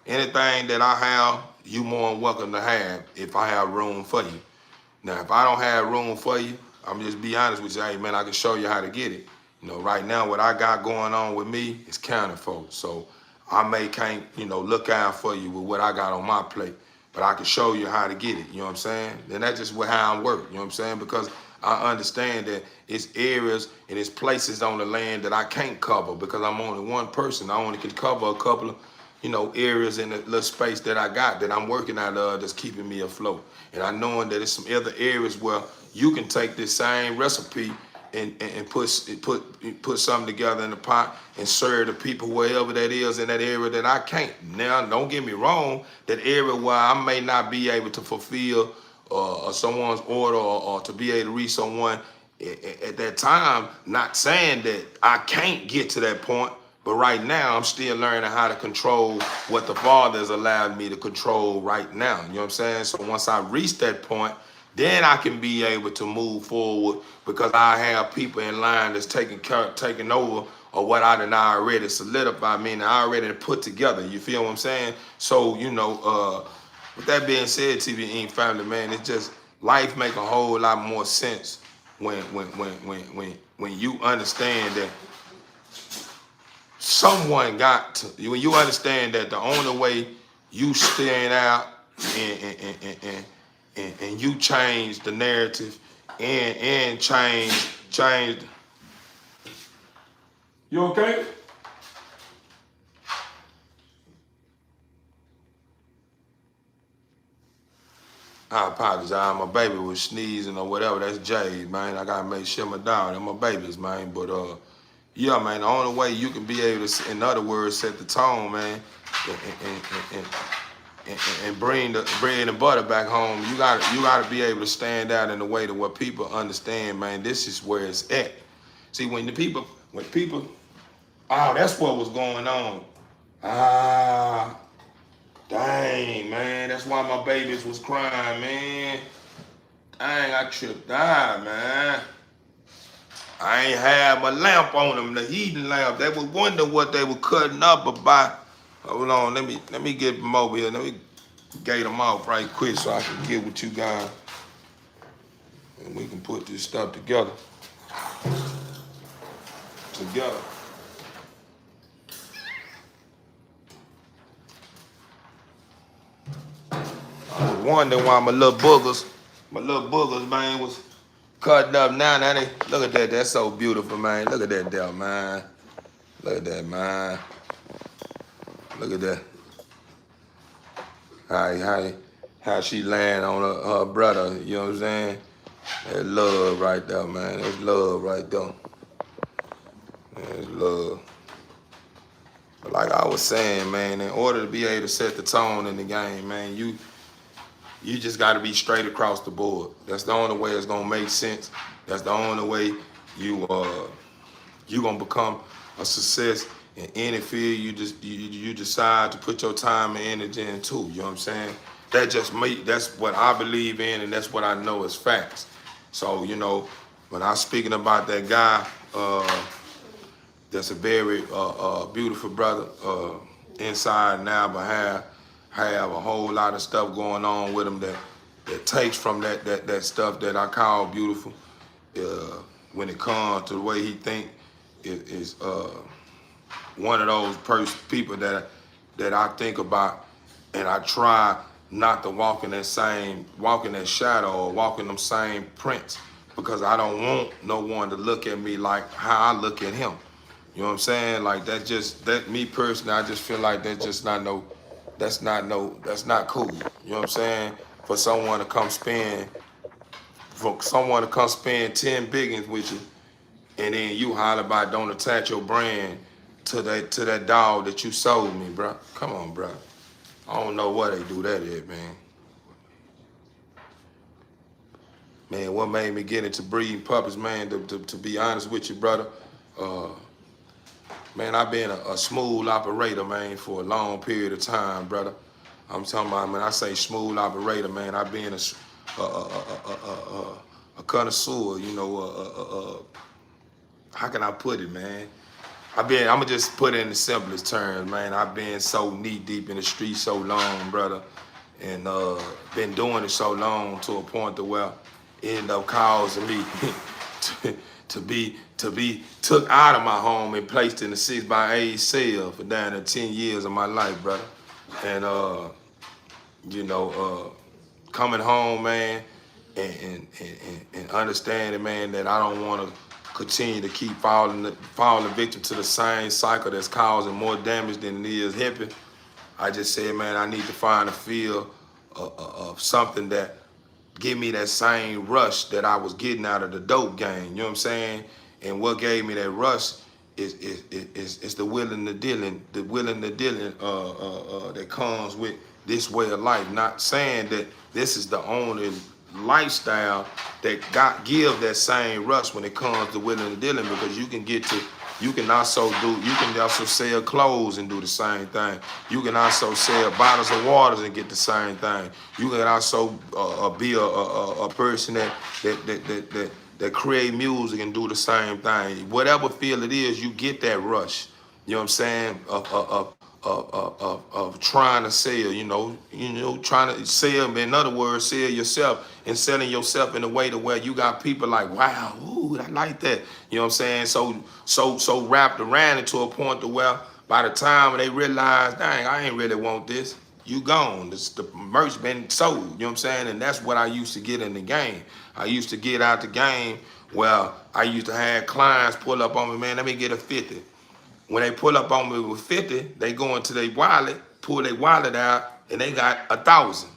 Anything that I have, you more than welcome to have if I have room for you. Now, if I don't have room for you, I'm just be honest with you. Hey, man, I can show you how to get it. You know, right now, what I got going on with me is counterfold. So I can't, you know, look out for you with what I got on my plate, but I can show you how to get it. You know what I'm saying? Then that's just how I work. You know what I'm saying? Because I understand that it's areas and it's places on the land that I can't cover because I'm only one person. I only can cover a couple of, you know, areas in the little space that I got that I'm working out of that's keeping me afloat. And I knowing that there's some other areas where you can take this same recipe and put something together in the pot and serve the people wherever that is in that area that I can't. Now, don't get me wrong, that area where I may not be able to fulfill someone's order or to be able to reach someone at that time, not saying that I can't get to that point, but right now I'm still learning how to control what the Father has allowed me to control right now. You know what I'm saying? So once I reach that point, then I can be able to move forward because I have people in line that's taking over or what I done already solidified, meaning I already put together. You feel what I'm saying? So, you know, with that being said, TV Inc. family, man, it's just life make a whole lot more sense when you understand that someone got to, when you understand that the only way you stand out and you change the narrative and change. You okay? I apologize. My baby was sneezing or whatever. That's Jade, man. I gotta make sure my dog and my babies, man. But yeah, man. The only way you can be able to, in other words, set the tone, man, and bring the bread and butter back home. You gotta be able to stand out in a way to where people understand, man. This is where it's at. See, when people, oh, that's what was going on. Ah. Dang, man, that's why my babies was crying, man. Dang, I tripped out, man. I ain't had my lamp on them, the heating lamp. They was wondering what they were cutting up about. Hold on, let me get them over here. Let me gate them off right quick so I can get with you guys. And we can put this stuff together. I was wondering why my little boogers, man, was cutting up now. Now they, look at that. That's so beautiful, man. Look at that there, man. Look at that, man. Look at that. How she land on her brother. You know what I'm saying? That's love right there, man. That's love right there. That's love. But like I was saying, man, in order to be able to set the tone in the game, man, you just got to be straight across the board. That's the only way it's gonna make sense. That's the only way you gonna become a success in any field you decide to put your time and energy into. You know what I'm saying? That just me. That's what I believe in, and that's what I know is facts. So, you know, when I'm speaking about that guy, that's a very beautiful brother. inside now, but have a whole lot of stuff going on with them that takes from that stuff that I call beautiful. When it comes to the way he think, is one of those people that I think about, and I try not to walk in that shadow or walk in them same prints, because I don't want no one to look at me like how I look at him. You know what I'm saying? Like that me personally, I just feel like that's not cool. You know what I'm saying? For someone to come spend 10 biggins with you, and then you holler about don't attach your brand to that dog that you sold me, bro. Come on, bro. I don't know what they do that at, man. Man, what made me get into breeding puppies, man, to be honest with you, brother, man, I've been a smooth operator, man, for a long period of time, brother. I'm talking about, when I say smooth operator, man, I've been a connoisseur, you know, how can I put it, man? I'm gonna just put it in the simplest terms, man. I've been so knee deep in the street so long, brother, and been doing it so long to a point to where it ended up causing me to be took out of my home and placed in a 6x8 cell for down to 10 years of my life, brother. And you know, coming home, man, and understanding, man, that I don't want to continue to keep falling victim to the same cycle that's causing more damage than it is helping. I just said, man, I need to find a field of something that give me that same rush that I was getting out of the dope game. You know what I'm saying? And what gave me that rush is the willing to dealing that comes with this way of life. Not saying that this is the only lifestyle that give that same rush when it comes to willing to dealing, because you can also sell clothes and do the same thing. You can also sell bottles of waters and get the same thing. You can also be a person that create music and do the same thing. Whatever field it is, you get that rush. You know what I'm saying? Of trying to sell, you know, trying to sell, in other words, sell yourself, and selling yourself in a way to where you got people like, wow, ooh, I like that. You know what I'm saying? So wrapped around it to a point to where by the time they realize, dang, I ain't really want this, you gone. The merch been sold, you know what I'm saying? And that's what I used to get in the game. I used to get out the game where I used to have clients pull up on me, man, let me get a 50. When they pull up on me with 50, they go into their wallet, pull their wallet out, and they got 1,000.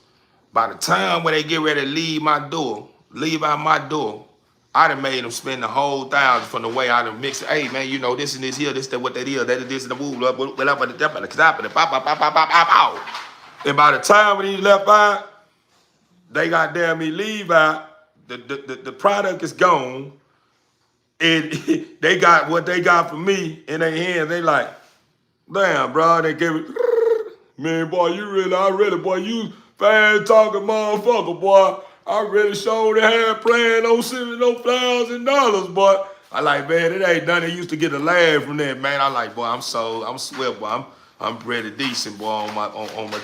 By the time when they get ready to leave out my door, I done made them spend the whole 1,000 from the way I done mixed it. Hey, man, you know, this and this here, this that what that is, that is this and the move, whatever, and by the time when he left out, they got damn me leave out, the product is gone, and they got what they got from me in their hands. They like, damn, bro, they give it, man, boy, boy, you fast talking motherfucker, boy. I really showed had planned on sending no $1,000, boy. I like, man, it ain't done. They used to get a laugh from that, man. I like, boy, I'm swift, boy. I'm pretty decent, boy, on my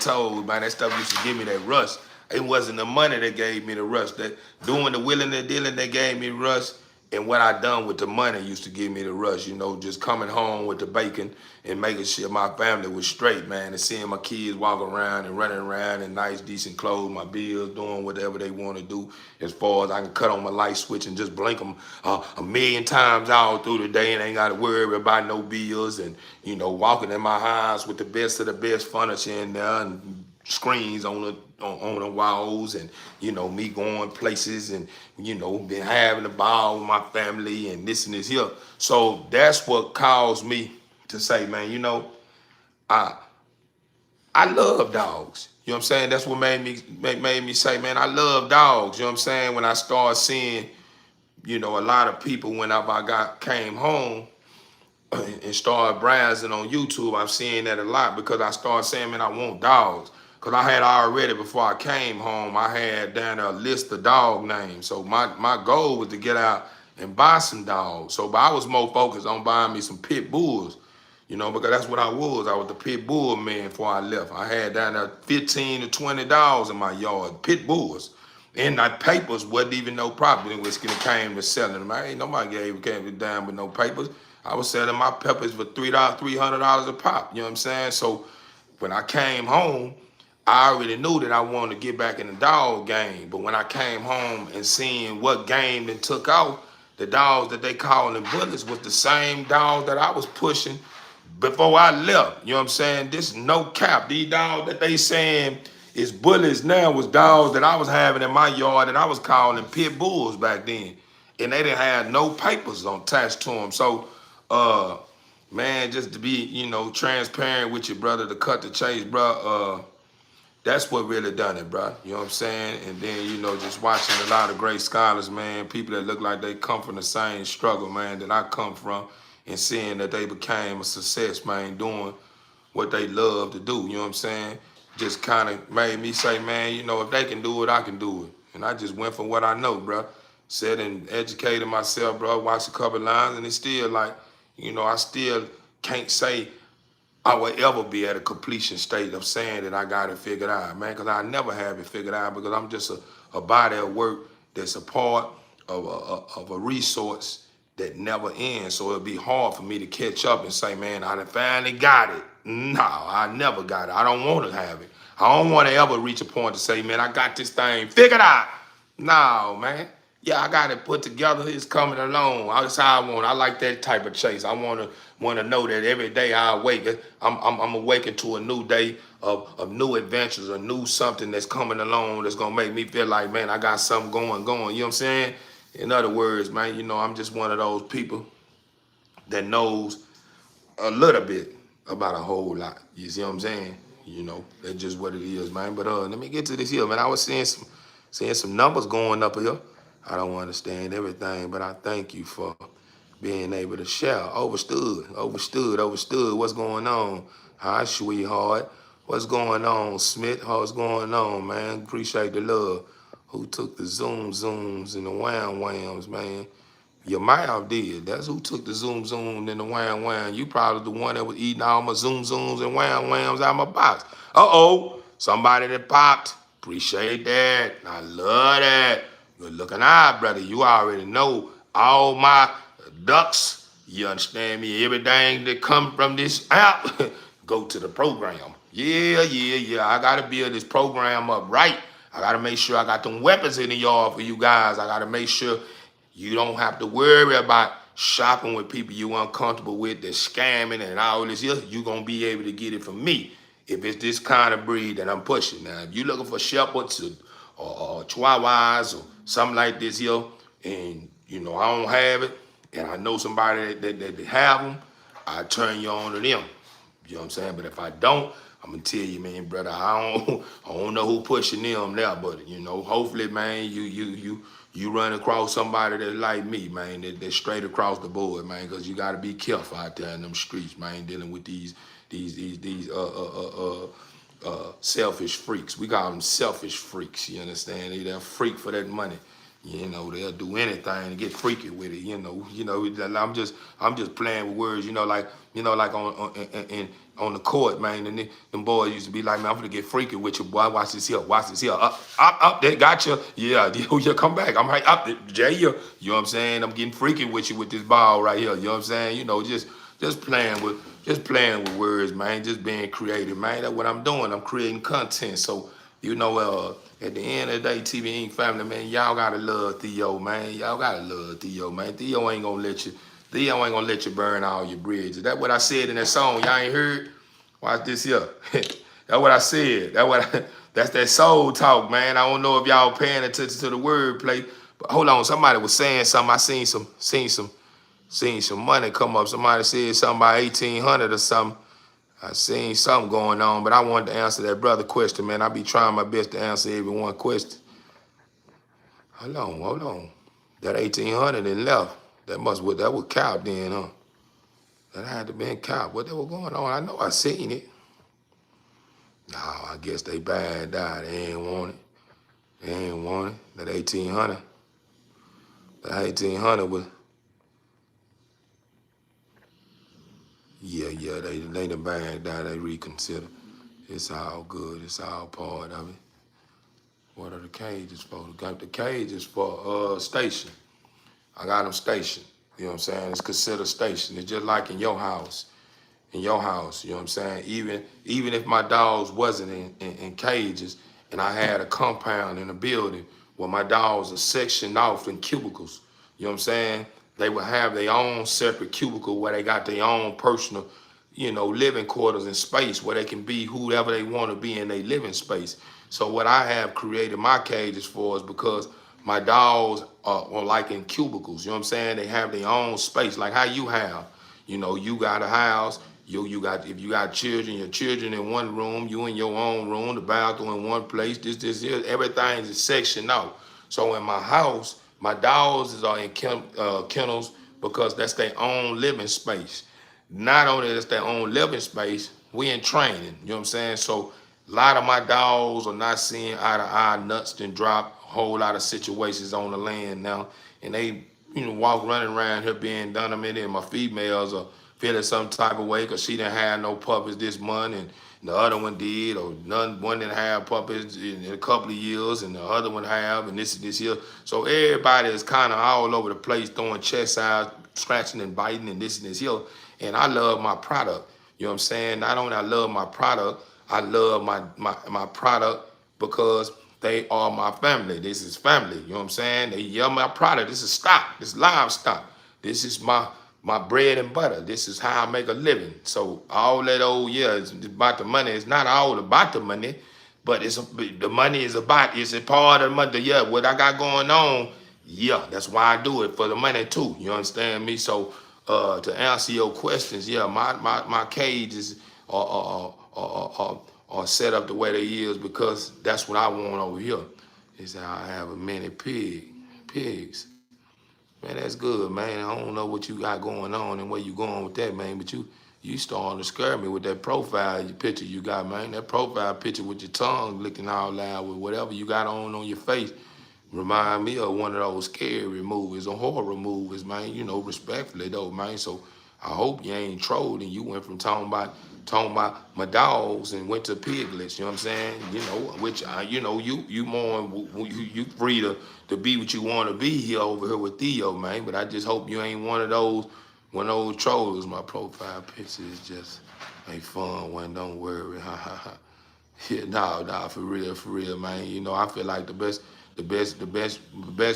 toes, man. That stuff used to give me that rush. It wasn't the money that gave me the rush. That doing the willing and dealing that gave me rush. And what I done with the money used to give me the rush, you know, just coming home with the bacon and making sure my family was straight, man, and seeing my kids walk around and running around in nice, decent clothes, my bills, doing whatever they want to do, as far as I can cut on my light switch and just blink them a million times all through the day and ain't got to worry about no bills, and, you know, walking in my house with the best of the best furniture in there and screens on the walls, and, you know, me going places, and, you know, been having a ball with my family and this and this here. So that's what caused me to say, man, you know, I love dogs. You know what I'm saying? That's what made me say, man, I love dogs. You know what I'm saying? When I started seeing, you know, a lot of people whenever I came home and started browsing on YouTube, I'm seeing that a lot, because I started saying, man, I want dogs. Because I had already, before I came home, I had down a list of dog names. So my goal was to get out and buy some dogs. So, but I was more focused on buying me some pit bulls. You know, because that's what I was. I was the pit bull man before I left. I had down there 15 to 20 dogs in my yard, pit bulls. And my papers wasn't even no problem when it came to selling them. I ain't nobody came down with no papers. I was selling my peppers for $300 a pop. You know what I'm saying? So when I came home, I already knew that I wanted to get back in the dog game. But when I came home and seeing what game that took out, the dogs that they calling bullies was the same dogs that I was pushing before I left. You know what I'm saying? This no cap. These dogs that they saying is bullies now was dogs that I was having in my yard that I was calling pit bulls back then. And they didn't have no papers attached to them. So, man, just to be, you know, transparent with your brother, to cut the chase, bro, that's what really done it, bro. You know what I'm saying? And then, you know, just watching a lot of great scholars, man, people that look like they come from the same struggle, man, that I come from, and seeing that they became a success, man, doing what they love to do. You know what I'm saying? Just kind of made me say, man, you know, if they can do it, I can do it. And I just went for what I know, bro. Said and educated myself, bro. Watched a couple lines, and it's still like, you know, I still can't say I will ever be at a completion state of saying that I got it figured out, man, because I never have it figured out, because I'm just a body of work that's a part of a resource that never ends. So it'll be hard for me to catch up and say, man, I done finally got it. No, I never got it. I don't want to have it. I don't want to ever reach a point to say, man, I got this thing figured out. No, man. Yeah, I got it put together. It's coming along. That's how I want. I like that type of chase. I want to know that every day I awake, I'm awakened to a new day of new adventures, a new something that's coming along that's gonna make me feel like, man, I got something going. You know what I'm saying? In other words, man, you know, I'm just one of those people that knows a little bit about a whole lot. You see what I'm saying? You know, that's just what it is, man. But let me get to this here, man. I was seeing some numbers going up here. I don't understand everything, but I thank you for being able to share. Overstood. What's going on? Hi, sweetheart. What's going on, Smith? What's going on, man? Appreciate the love. Who took the zooms and the whams, man? Your mouth did. That's who took the zooms and the wham. You probably the one that was eating all my zooms and whams out of my box. Uh-oh. Somebody that popped. Appreciate that. I love that. Good looking eye, brother. You already know all my ducks. You understand me? Everything that come from this app, go to the program. Yeah. I got to build this program up right. I got to make sure I got them weapons in the yard for you guys. I got to make sure you don't have to worry about shopping with people you uncomfortable with, that's scamming and all this here. You're going to be able to get it from me if it's this kind of breed that I'm pushing. Now, if you're looking for shepherds or chihuahuas or something like this here, and, you know, I don't have it, and I know somebody that have them, I turn you on to them. You know what I'm saying? But if I don't, I'm gonna tell you, man, brother, I don't know who pushing them there, but, you know, hopefully, man, you run across somebody that's like me, man, that's straight across the board, man, because you got to be careful out there in them streets, man, dealing with these selfish freaks. We call them selfish freaks, you understand? They're a freak for that money. You know, they'll do anything to get freaky with it. You know. I'm just playing with words. Like on the court, man. And them boys used to be like, man, I'm gonna get freaky with you, boy. Watch this here. Up. They got you. Yeah, you come back. I'm right up, Jay. You know what I'm saying? I'm getting freaky with you with this ball right here. You know what I'm saying? You know, just playing with words, man. Just being creative, man. That's what I'm doing. I'm creating content. So, you know, at the end of the day, TV Inc. family, man, y'all gotta love THEO, man. Y'all gotta love THEO, man. THEO ain't gonna let you burn all your bridges. That's what I said in that song. Y'all ain't heard? Watch this here. That's what I said. That's that soul talk, man. I don't know if y'all paying attention to the wordplay, but hold on. Somebody was saying something. I seen some money come up. Somebody said something about 1,800 or something. I seen something going on, but I wanted to answer that brother question, man. I be trying my best to answer every one question. Hold on. That 1,800 and left. That was cow then, huh? That had to been cow. What they were going on? I know I seen it. No, I guess they bad died. They ain't want it. That 1,800. That 1,800 was. Yeah, they the bag down, they reconsider. It's all good, it's all part of it. What are the cages for? Got the cages for station. I got them stationed. You know what I'm saying? It's considered station. It's just like in your house. In your house, you know what I'm saying? Even if my dogs wasn't in cages and I had a compound in a building where my dogs are sectioned off in cubicles, you know what I'm saying? They would have their own separate cubicle where they got their own personal, living quarters and space where they can be whoever they want to be in their living space. So what I have created my cages for is because my dogs are like in cubicles, you know what I'm saying? They have their own space, like how you have. You got a house, you got, if you got children, your children in one room, you in your own room, the bathroom in one place, here, everything is sectioned out. So in my house, my dogs are in kennels because that's their own living space. Not only is their own living space, we in training, you know what I'm saying? So a lot of my dogs are not seeing eye to eye, nuts done drop, a whole lot of situations on the land now, and they walk running around here being done them in, and my females are feeling some type of way because she didn't have no puppies this month, and the other one did, or one didn't have puppies in a couple of years, and the other one have, and this here. So everybody is kind of all over the place, throwing chest out, scratching and biting, and this here. And I love my product. You know what I'm saying? Not only I love my product, I love my product because they are my family. This is family. You know what I'm saying? They yell my product. This is stock. This is livestock. This is my bread and butter. This is how I make a living. So all that it's about the money. It's not all about the money, but the money is it's a part of the money. Yeah, what I got going on, that's why I do it, for the money too. You understand me? So to answer your questions, my cages are set up the way they is because that's what I want over here. Is that I have a many pigs. Man, that's good, man. I don't know what you got going on and where you going with that, man, but you starting to scare me with that profile picture you got, man. That profile picture with your tongue licking all loud with whatever you got on your face remind me of one of those scary movies or horror movies, man. Respectfully though, man. So I hope you ain't trolled and you went from talking about my dogs and went to piglets. You know what I'm saying? Which you more you free to be what you want to be here over here with THEO, man. But I just hope you ain't one of those trolls. My profile picture is just ain't fun one. Don't worry. Yeah, nah, for real, man. I feel like the best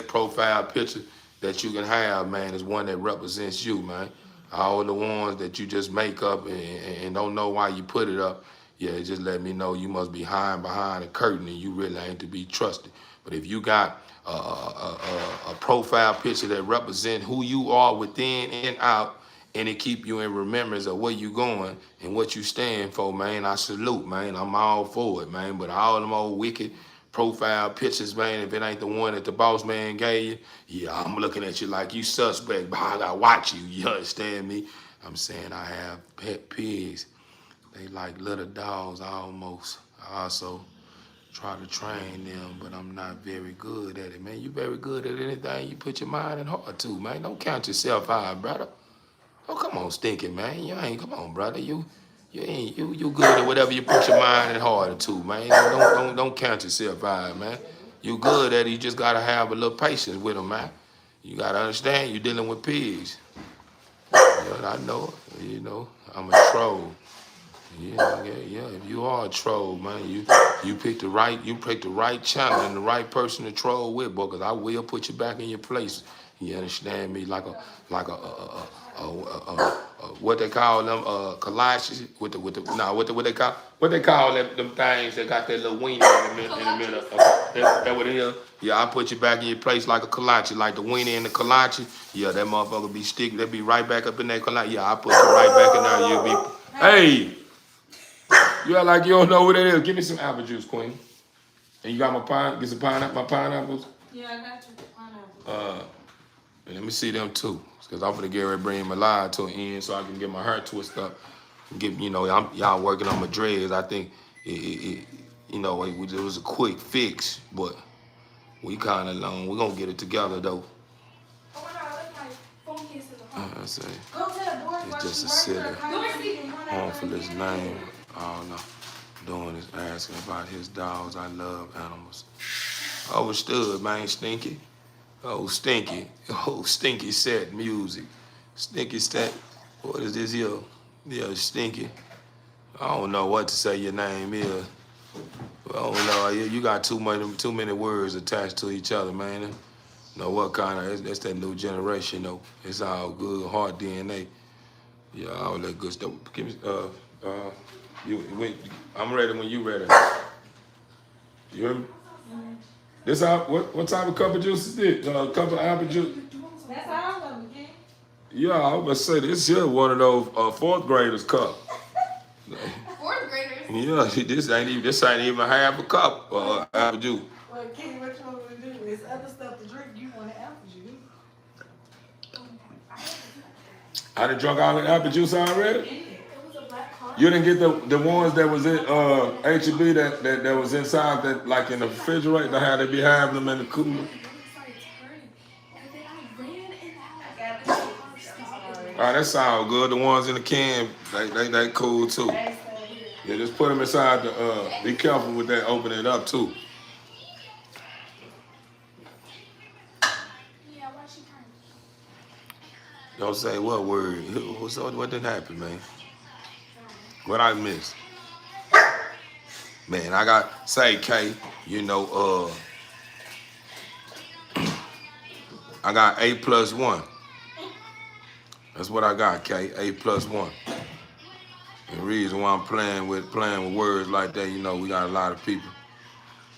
profile picture that you can have, man, is one that represents you, man. All the ones that you just make up and don't know why you put it up, just let me know you must be hiding behind a curtain and you really ain't to be trusted. But if you got a profile picture that represents who you are within and out, and it keep you in remembrance of where you going and what you stand for, man, I salute, man. I'm all for it, man. But all them old wicked profile pictures, man, if it ain't the one that the boss man gave you, I'm looking at you like you suspect, but I gotta watch you. You understand me? I'm saying I have pet pigs. They like little dogs almost. I also try to train them, but I'm not very good at it, man. You very good at anything you put your mind and heart to, man. Don't count yourself out, brother. Oh, come on, stinking, man. Come on, brother. You good at whatever you put your mind and heart to, man. Don't count yourself out, man. You good at it. You just gotta have a little patience with them, man. You gotta understand you're dealing with pigs. I know, I'm a troll. Yeah. If you are a troll, man, you picked the right channel and the right person to troll with, boy, because I will put you back in your place. You understand me? Like a what they call them kolaches what they call them things that got that little weenie in the middle. That what it is. Yeah, I put you back in your place like a kolache, like the weenie in the kolache. Yeah, that motherfucker be sticky. They be right back up in that kolache. Yeah, I put you right back in there. You'll be, hey, you act like you don't know what it is. Give me some apple juice, Queen. And you got my pineapples? Yeah, I got you. Pineapples. Let me see them too, because I'm gonna get ready to bring my live to an end so I can get my hair twisted up. Y'all working on my dreads. I think it was a quick fix, but we kind of long. We're gonna get it together though. Oh my God, that's my phone case in the car. I say. Go to the board. just a silly, harmfulest name. All I'm doing is asking about his dogs. I love animals. Overstood, man. Stinky. Oh, Stinky. Oh, Stinky set music. Stinky set. What is this here? Yeah, Stinky. I don't know what to say your name is. I don't know. You got too many words attached to each other, man. You know what kind of? That's that new generation, though. It's all good, hard DNA. Yeah, all that good stuff. Give me, I'm ready when you ready. You hear me? This what type of cup of juice is this? A cup of apple juice? That's all of them, Ken. Yeah, I was gonna say this here one of those fourth graders cup. Fourth graders? Yeah, this ain't even half a cup of apple juice. Well, Ken, what you want me to do? There's other stuff to drink. You want an apple juice. I done drunk all the apple juice already? It was a black car. You didn't get the ones that was in H-E-B that was inside that, like in the refrigerator, how they be having them in the cooler? All right, that sounds good. The ones in the can, they cool too. Yeah, just put them inside the, be careful with that, open it up too. Don't say what word. What didn't happen, man? What I missed? Man, I got, say, K, you know, I got A+1. That's what I got, K, A+1. And the reason why I'm playing with words like that, you know, we got a lot of people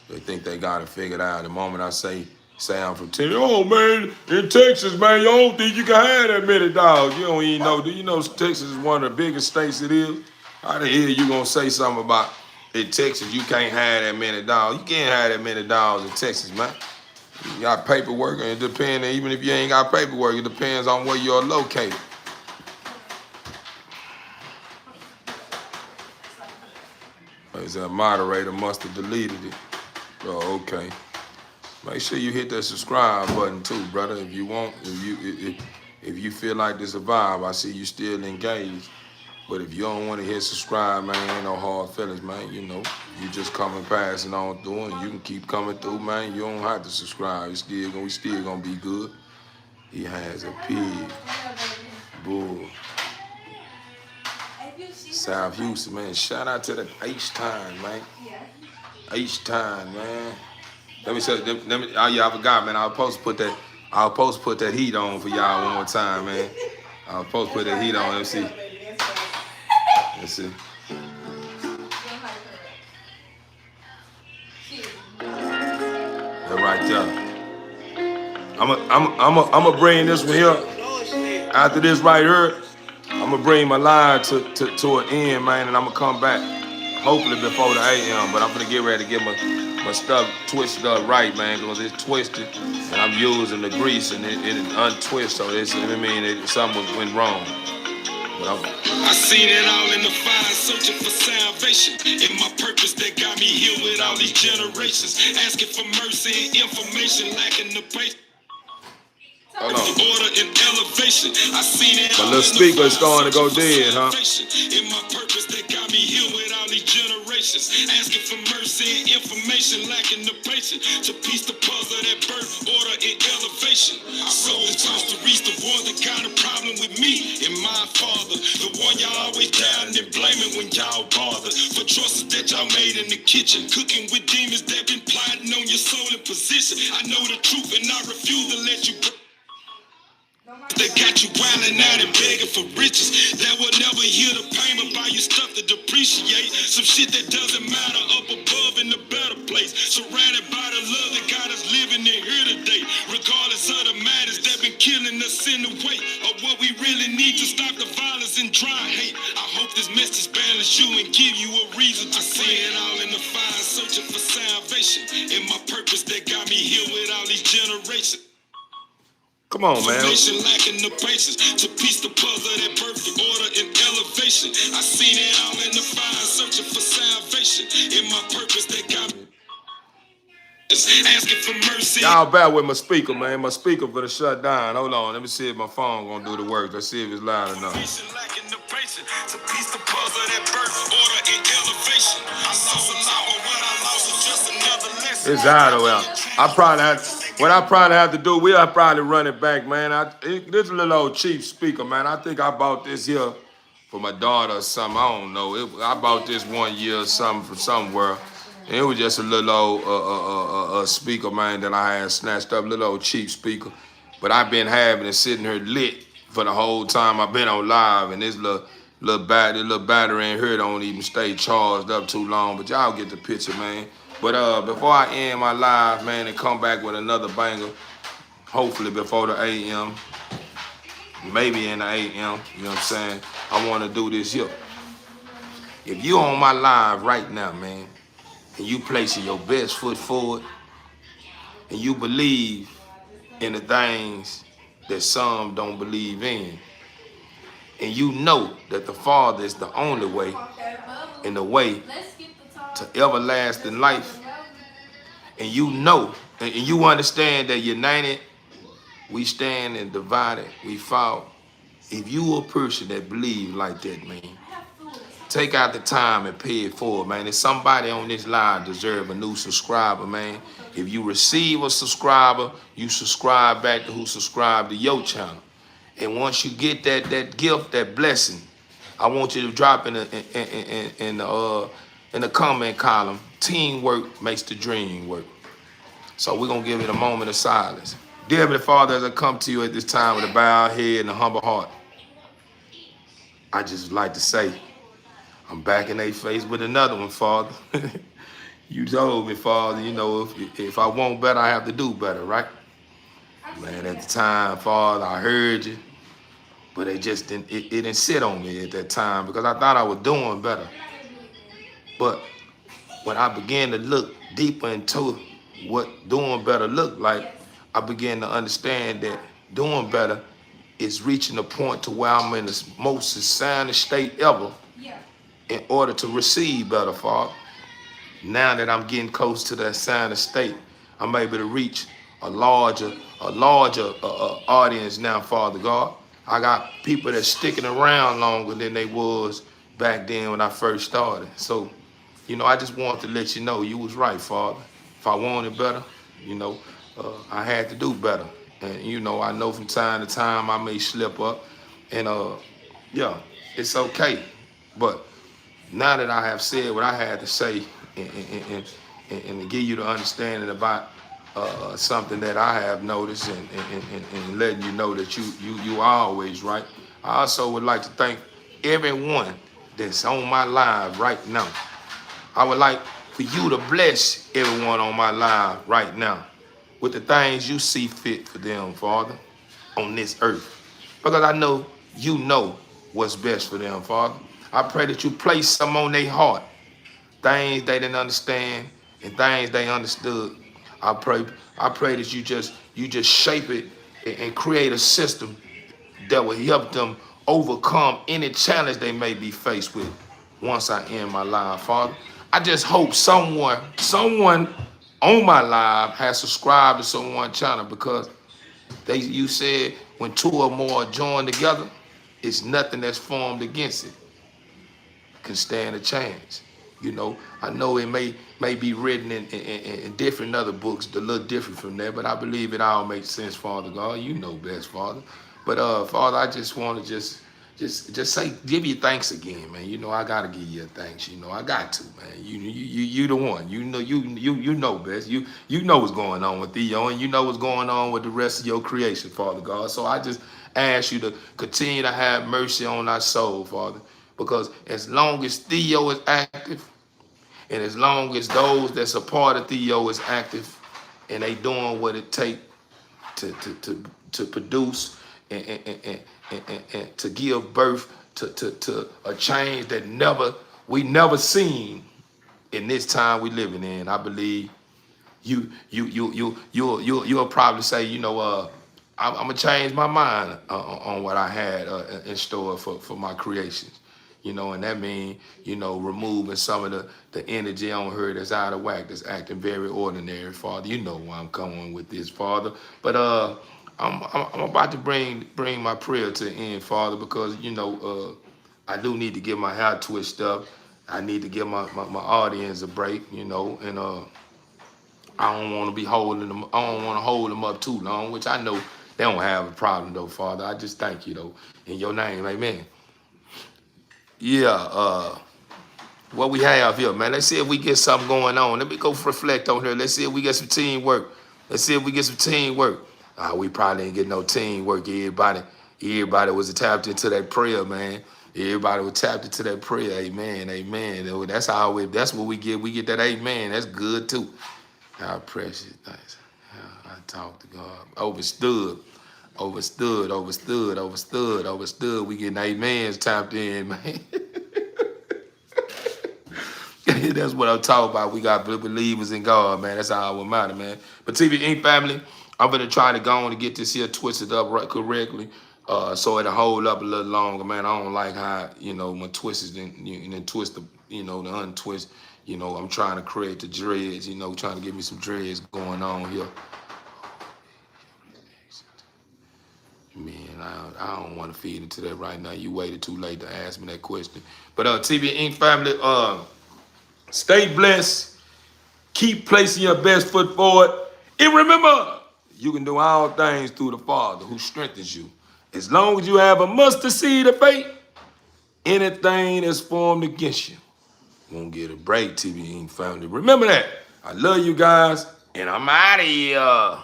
that think they got it figured out. The moment I say I'm from Tennessee, oh man, in Texas, man, you don't think you can have that many dogs. You don't even know. Do you know Texas is one of the biggest states it is? How the hell you gonna say something about in Texas you can't have that many dogs? You can't have that many dogs in Texas, man. You got paperwork, and it depends, even if you ain't got paperwork, it depends on where you're located. That moderator must have deleted it. Oh, okay. Make sure you hit that subscribe button too, brother. If you want, if you feel like this a vibe, I see you still engaged. But if you don't want to hit subscribe, man, ain't no hard feelings, man. You know, you just coming passing on through, and you can keep coming through, man. You don't have to subscribe. We still gonna be good. He has a pig, bull. South Houston, man. Shout out to the H-Time, man. H-Time, man. Let me say, oh yeah, I forgot, man. I was supposed to put that heat on for y'all one more time, man. I was supposed to put that heat on. Let's see. Let's see. That right there. I'm a bring this one here. After this right here, I'm gonna bring my line to an end, man, and I'm gonna come back, hopefully before the AM. But I'm gonna get ready to get my stuff twisted up right, man, because it's twisted, and I'm using the grease, and it untwist, so something went wrong. I seen it all in the fire, searching for salvation. And my purpose that got me here with all these generations, asking for mercy and information, lacking the patience. Hold on. Order and elevation. I seen it. My little speaker is starting to go dead, huh? In my purpose that got me here with all these generations, asking for mercy and information, lacking the patience to piece the puzzle that birth, order and elevation. I rose across the reach, the one that got a problem with me and my father, the one y'all always doubting and blaming when y'all bother for choices that y'all made in the kitchen, cooking with demons that been plotting on your soul and position. I know the truth and I refuse to let you. That got you wildin' out and begging for riches that will never hear the payment, buy you stuff to depreciate. Some shit that doesn't matter up above in a better place. Surrounded by the love that got us living in here today. Regardless of the matters that been killing us in the way of what we really need to stop the violence and dry hate. I hope this message balance you and give you a reason to see it all in the fire, searching for salvation. And my purpose that got me here with all these generations. Come on, man. Lacking the patience to piece the puzzle that birth, order and elevation. I seen it all in the fire, searching for salvation. In my purpose that got me. asking for mercy. Y'all back with my speaker, man. My speaker for the shut down. Hold on, let me see if my phone gonna do the work. Let's see if it's loud enough. It's out of there. What I probably have to do, we'll probably run it back, man. This is a little old cheap speaker, man. I think I bought this here for my daughter or something. I don't know. I bought this 1 year or something from somewhere. And it was just a little old speaker, man, that I had snatched up, a little old cheap speaker. But I've been having it sitting here lit for the whole time I've been on live, and this little battery in here don't even stay charged up too long. But y'all get the picture, man. But before I end my live, man, and come back with another banger, hopefully before the AM, maybe in the AM, you know what I'm saying? I want to do this here. If you on my live right now, man, and you placing your best foot forward, and you believe in the things that some don't believe in, and you know that the Father is the only way and the way to everlasting life, and you know, and you understand that united we stand and divided we fall. If you a person that believe like that, man, take out the time and pay it forward, man. If somebody on this live deserve a new subscriber, man. If you receive a subscriber, you subscribe back to who subscribed to your channel. And once you get that gift, that blessing, I want you to drop in the comment column, teamwork makes the dream work. So we're going to give it a moment of silence. Dear Heavenly Father, as I come to you at this time with a bowed head and a humble heart, I just like to say, I'm back in their face with another one, Father. You told me, Father, you know, if I want better, I have to do better, right? Man, at the time, Father, I heard you, but it just didn't, it didn't sit on me at that time because I thought I was doing better. But when I began to look deeper into what doing better looked like, I began to understand that doing better is reaching a point to where I'm in the most sound state ever in order to receive better, Father. Now that I'm getting close to that sound state, I'm able to reach a larger audience now, Father God. I got people that's sticking around longer than they was back then when I first started. So, you know, I just wanted to let you know you was right, Father. If I wanted better, you know, I had to do better. And, you know, I know from time to time I may slip up. And, yeah, it's okay. But now that I have said what I had to say and to give you the understanding about something that I have noticed and letting you know that you are always right, I also would like to thank everyone that's on my live right now. I would like for you to bless everyone on my live right now with the things you see fit for them, Father, on this earth. Because I know you know what's best for them, Father. I pray that you place some on their heart, things they didn't understand and things they understood. I pray that you just shape it and create a system that will help them overcome any challenge they may be faced with once I end my live, Father. I just hope someone on my live has subscribed to someone's channel because you said when two or more are joined together, it's nothing that's formed against it can stand a chance. You know, I know it may be written in different other books, a little different from that, but I believe it all makes sense, Father God. You know best, Father. But Father, I just want to just say, give you thanks again, man. You know, I gotta give you a thanks. You know, I got to, man. You the one. You know best. You know what's going on with THEO, and you know what's going on with the rest of your creation, Father God. So I just ask you to continue to have mercy on our soul, Father. Because as long as THEO is active, and as long as those that's a part of THEO is active, and they doing what it takes to produce and to give birth to a change that we never seen in this time we living in, I believe you'll probably say, you know, I'm gonna change my mind on what I had in store for my creations. you know, and that means, you know, removing some of the energy on her that's out of whack, that's acting very ordinary, Father. You know where I'm coming with this, Father. But I'm about to bring my prayer to the end, Father, because, you know, I do need to get my hair twitched up. I need to give my audience a break, you know, and I don't want to be holding them. I don't want to hold them up too long, which I know they don't have a problem though, Father. I just thank you though, in your name, amen. Yeah, what we have here, man. Let's see if we get something going on. Let me go reflect on here. Let's see if we get some teamwork. Let's see if we get some teamwork. We probably ain't get no teamwork. Everybody was tapped into that prayer, man. Everybody was tapped into that prayer. Amen. Amen. That's how that's what we get. We get that amen. That's good too. How precious. Nice. I talk to God. Overstood. We getting amens tapped in, man. That's what I'm talking about. We got believers in God, man. That's how it matter, man. But TV Inc. family, I'm gonna try to go on and get this here twisted up correctly, so it'll hold up a little longer, man. I don't like how, you know, my twists then twist the, you know, the untwist. You know, I'm trying to create the dreads. You know, trying to get me some dreads going on here. Man, I don't want to feed into that right now. You waited too late to ask me that question. But TV Inc. family, stay blessed. Keep placing your best foot forward. And remember, you can do all things through the Father who strengthens you. As long as you have a mustard seed of faith, anything that's formed against you won't get a break, TV Inc. family. Remember that. I love you guys, and I'm out of here.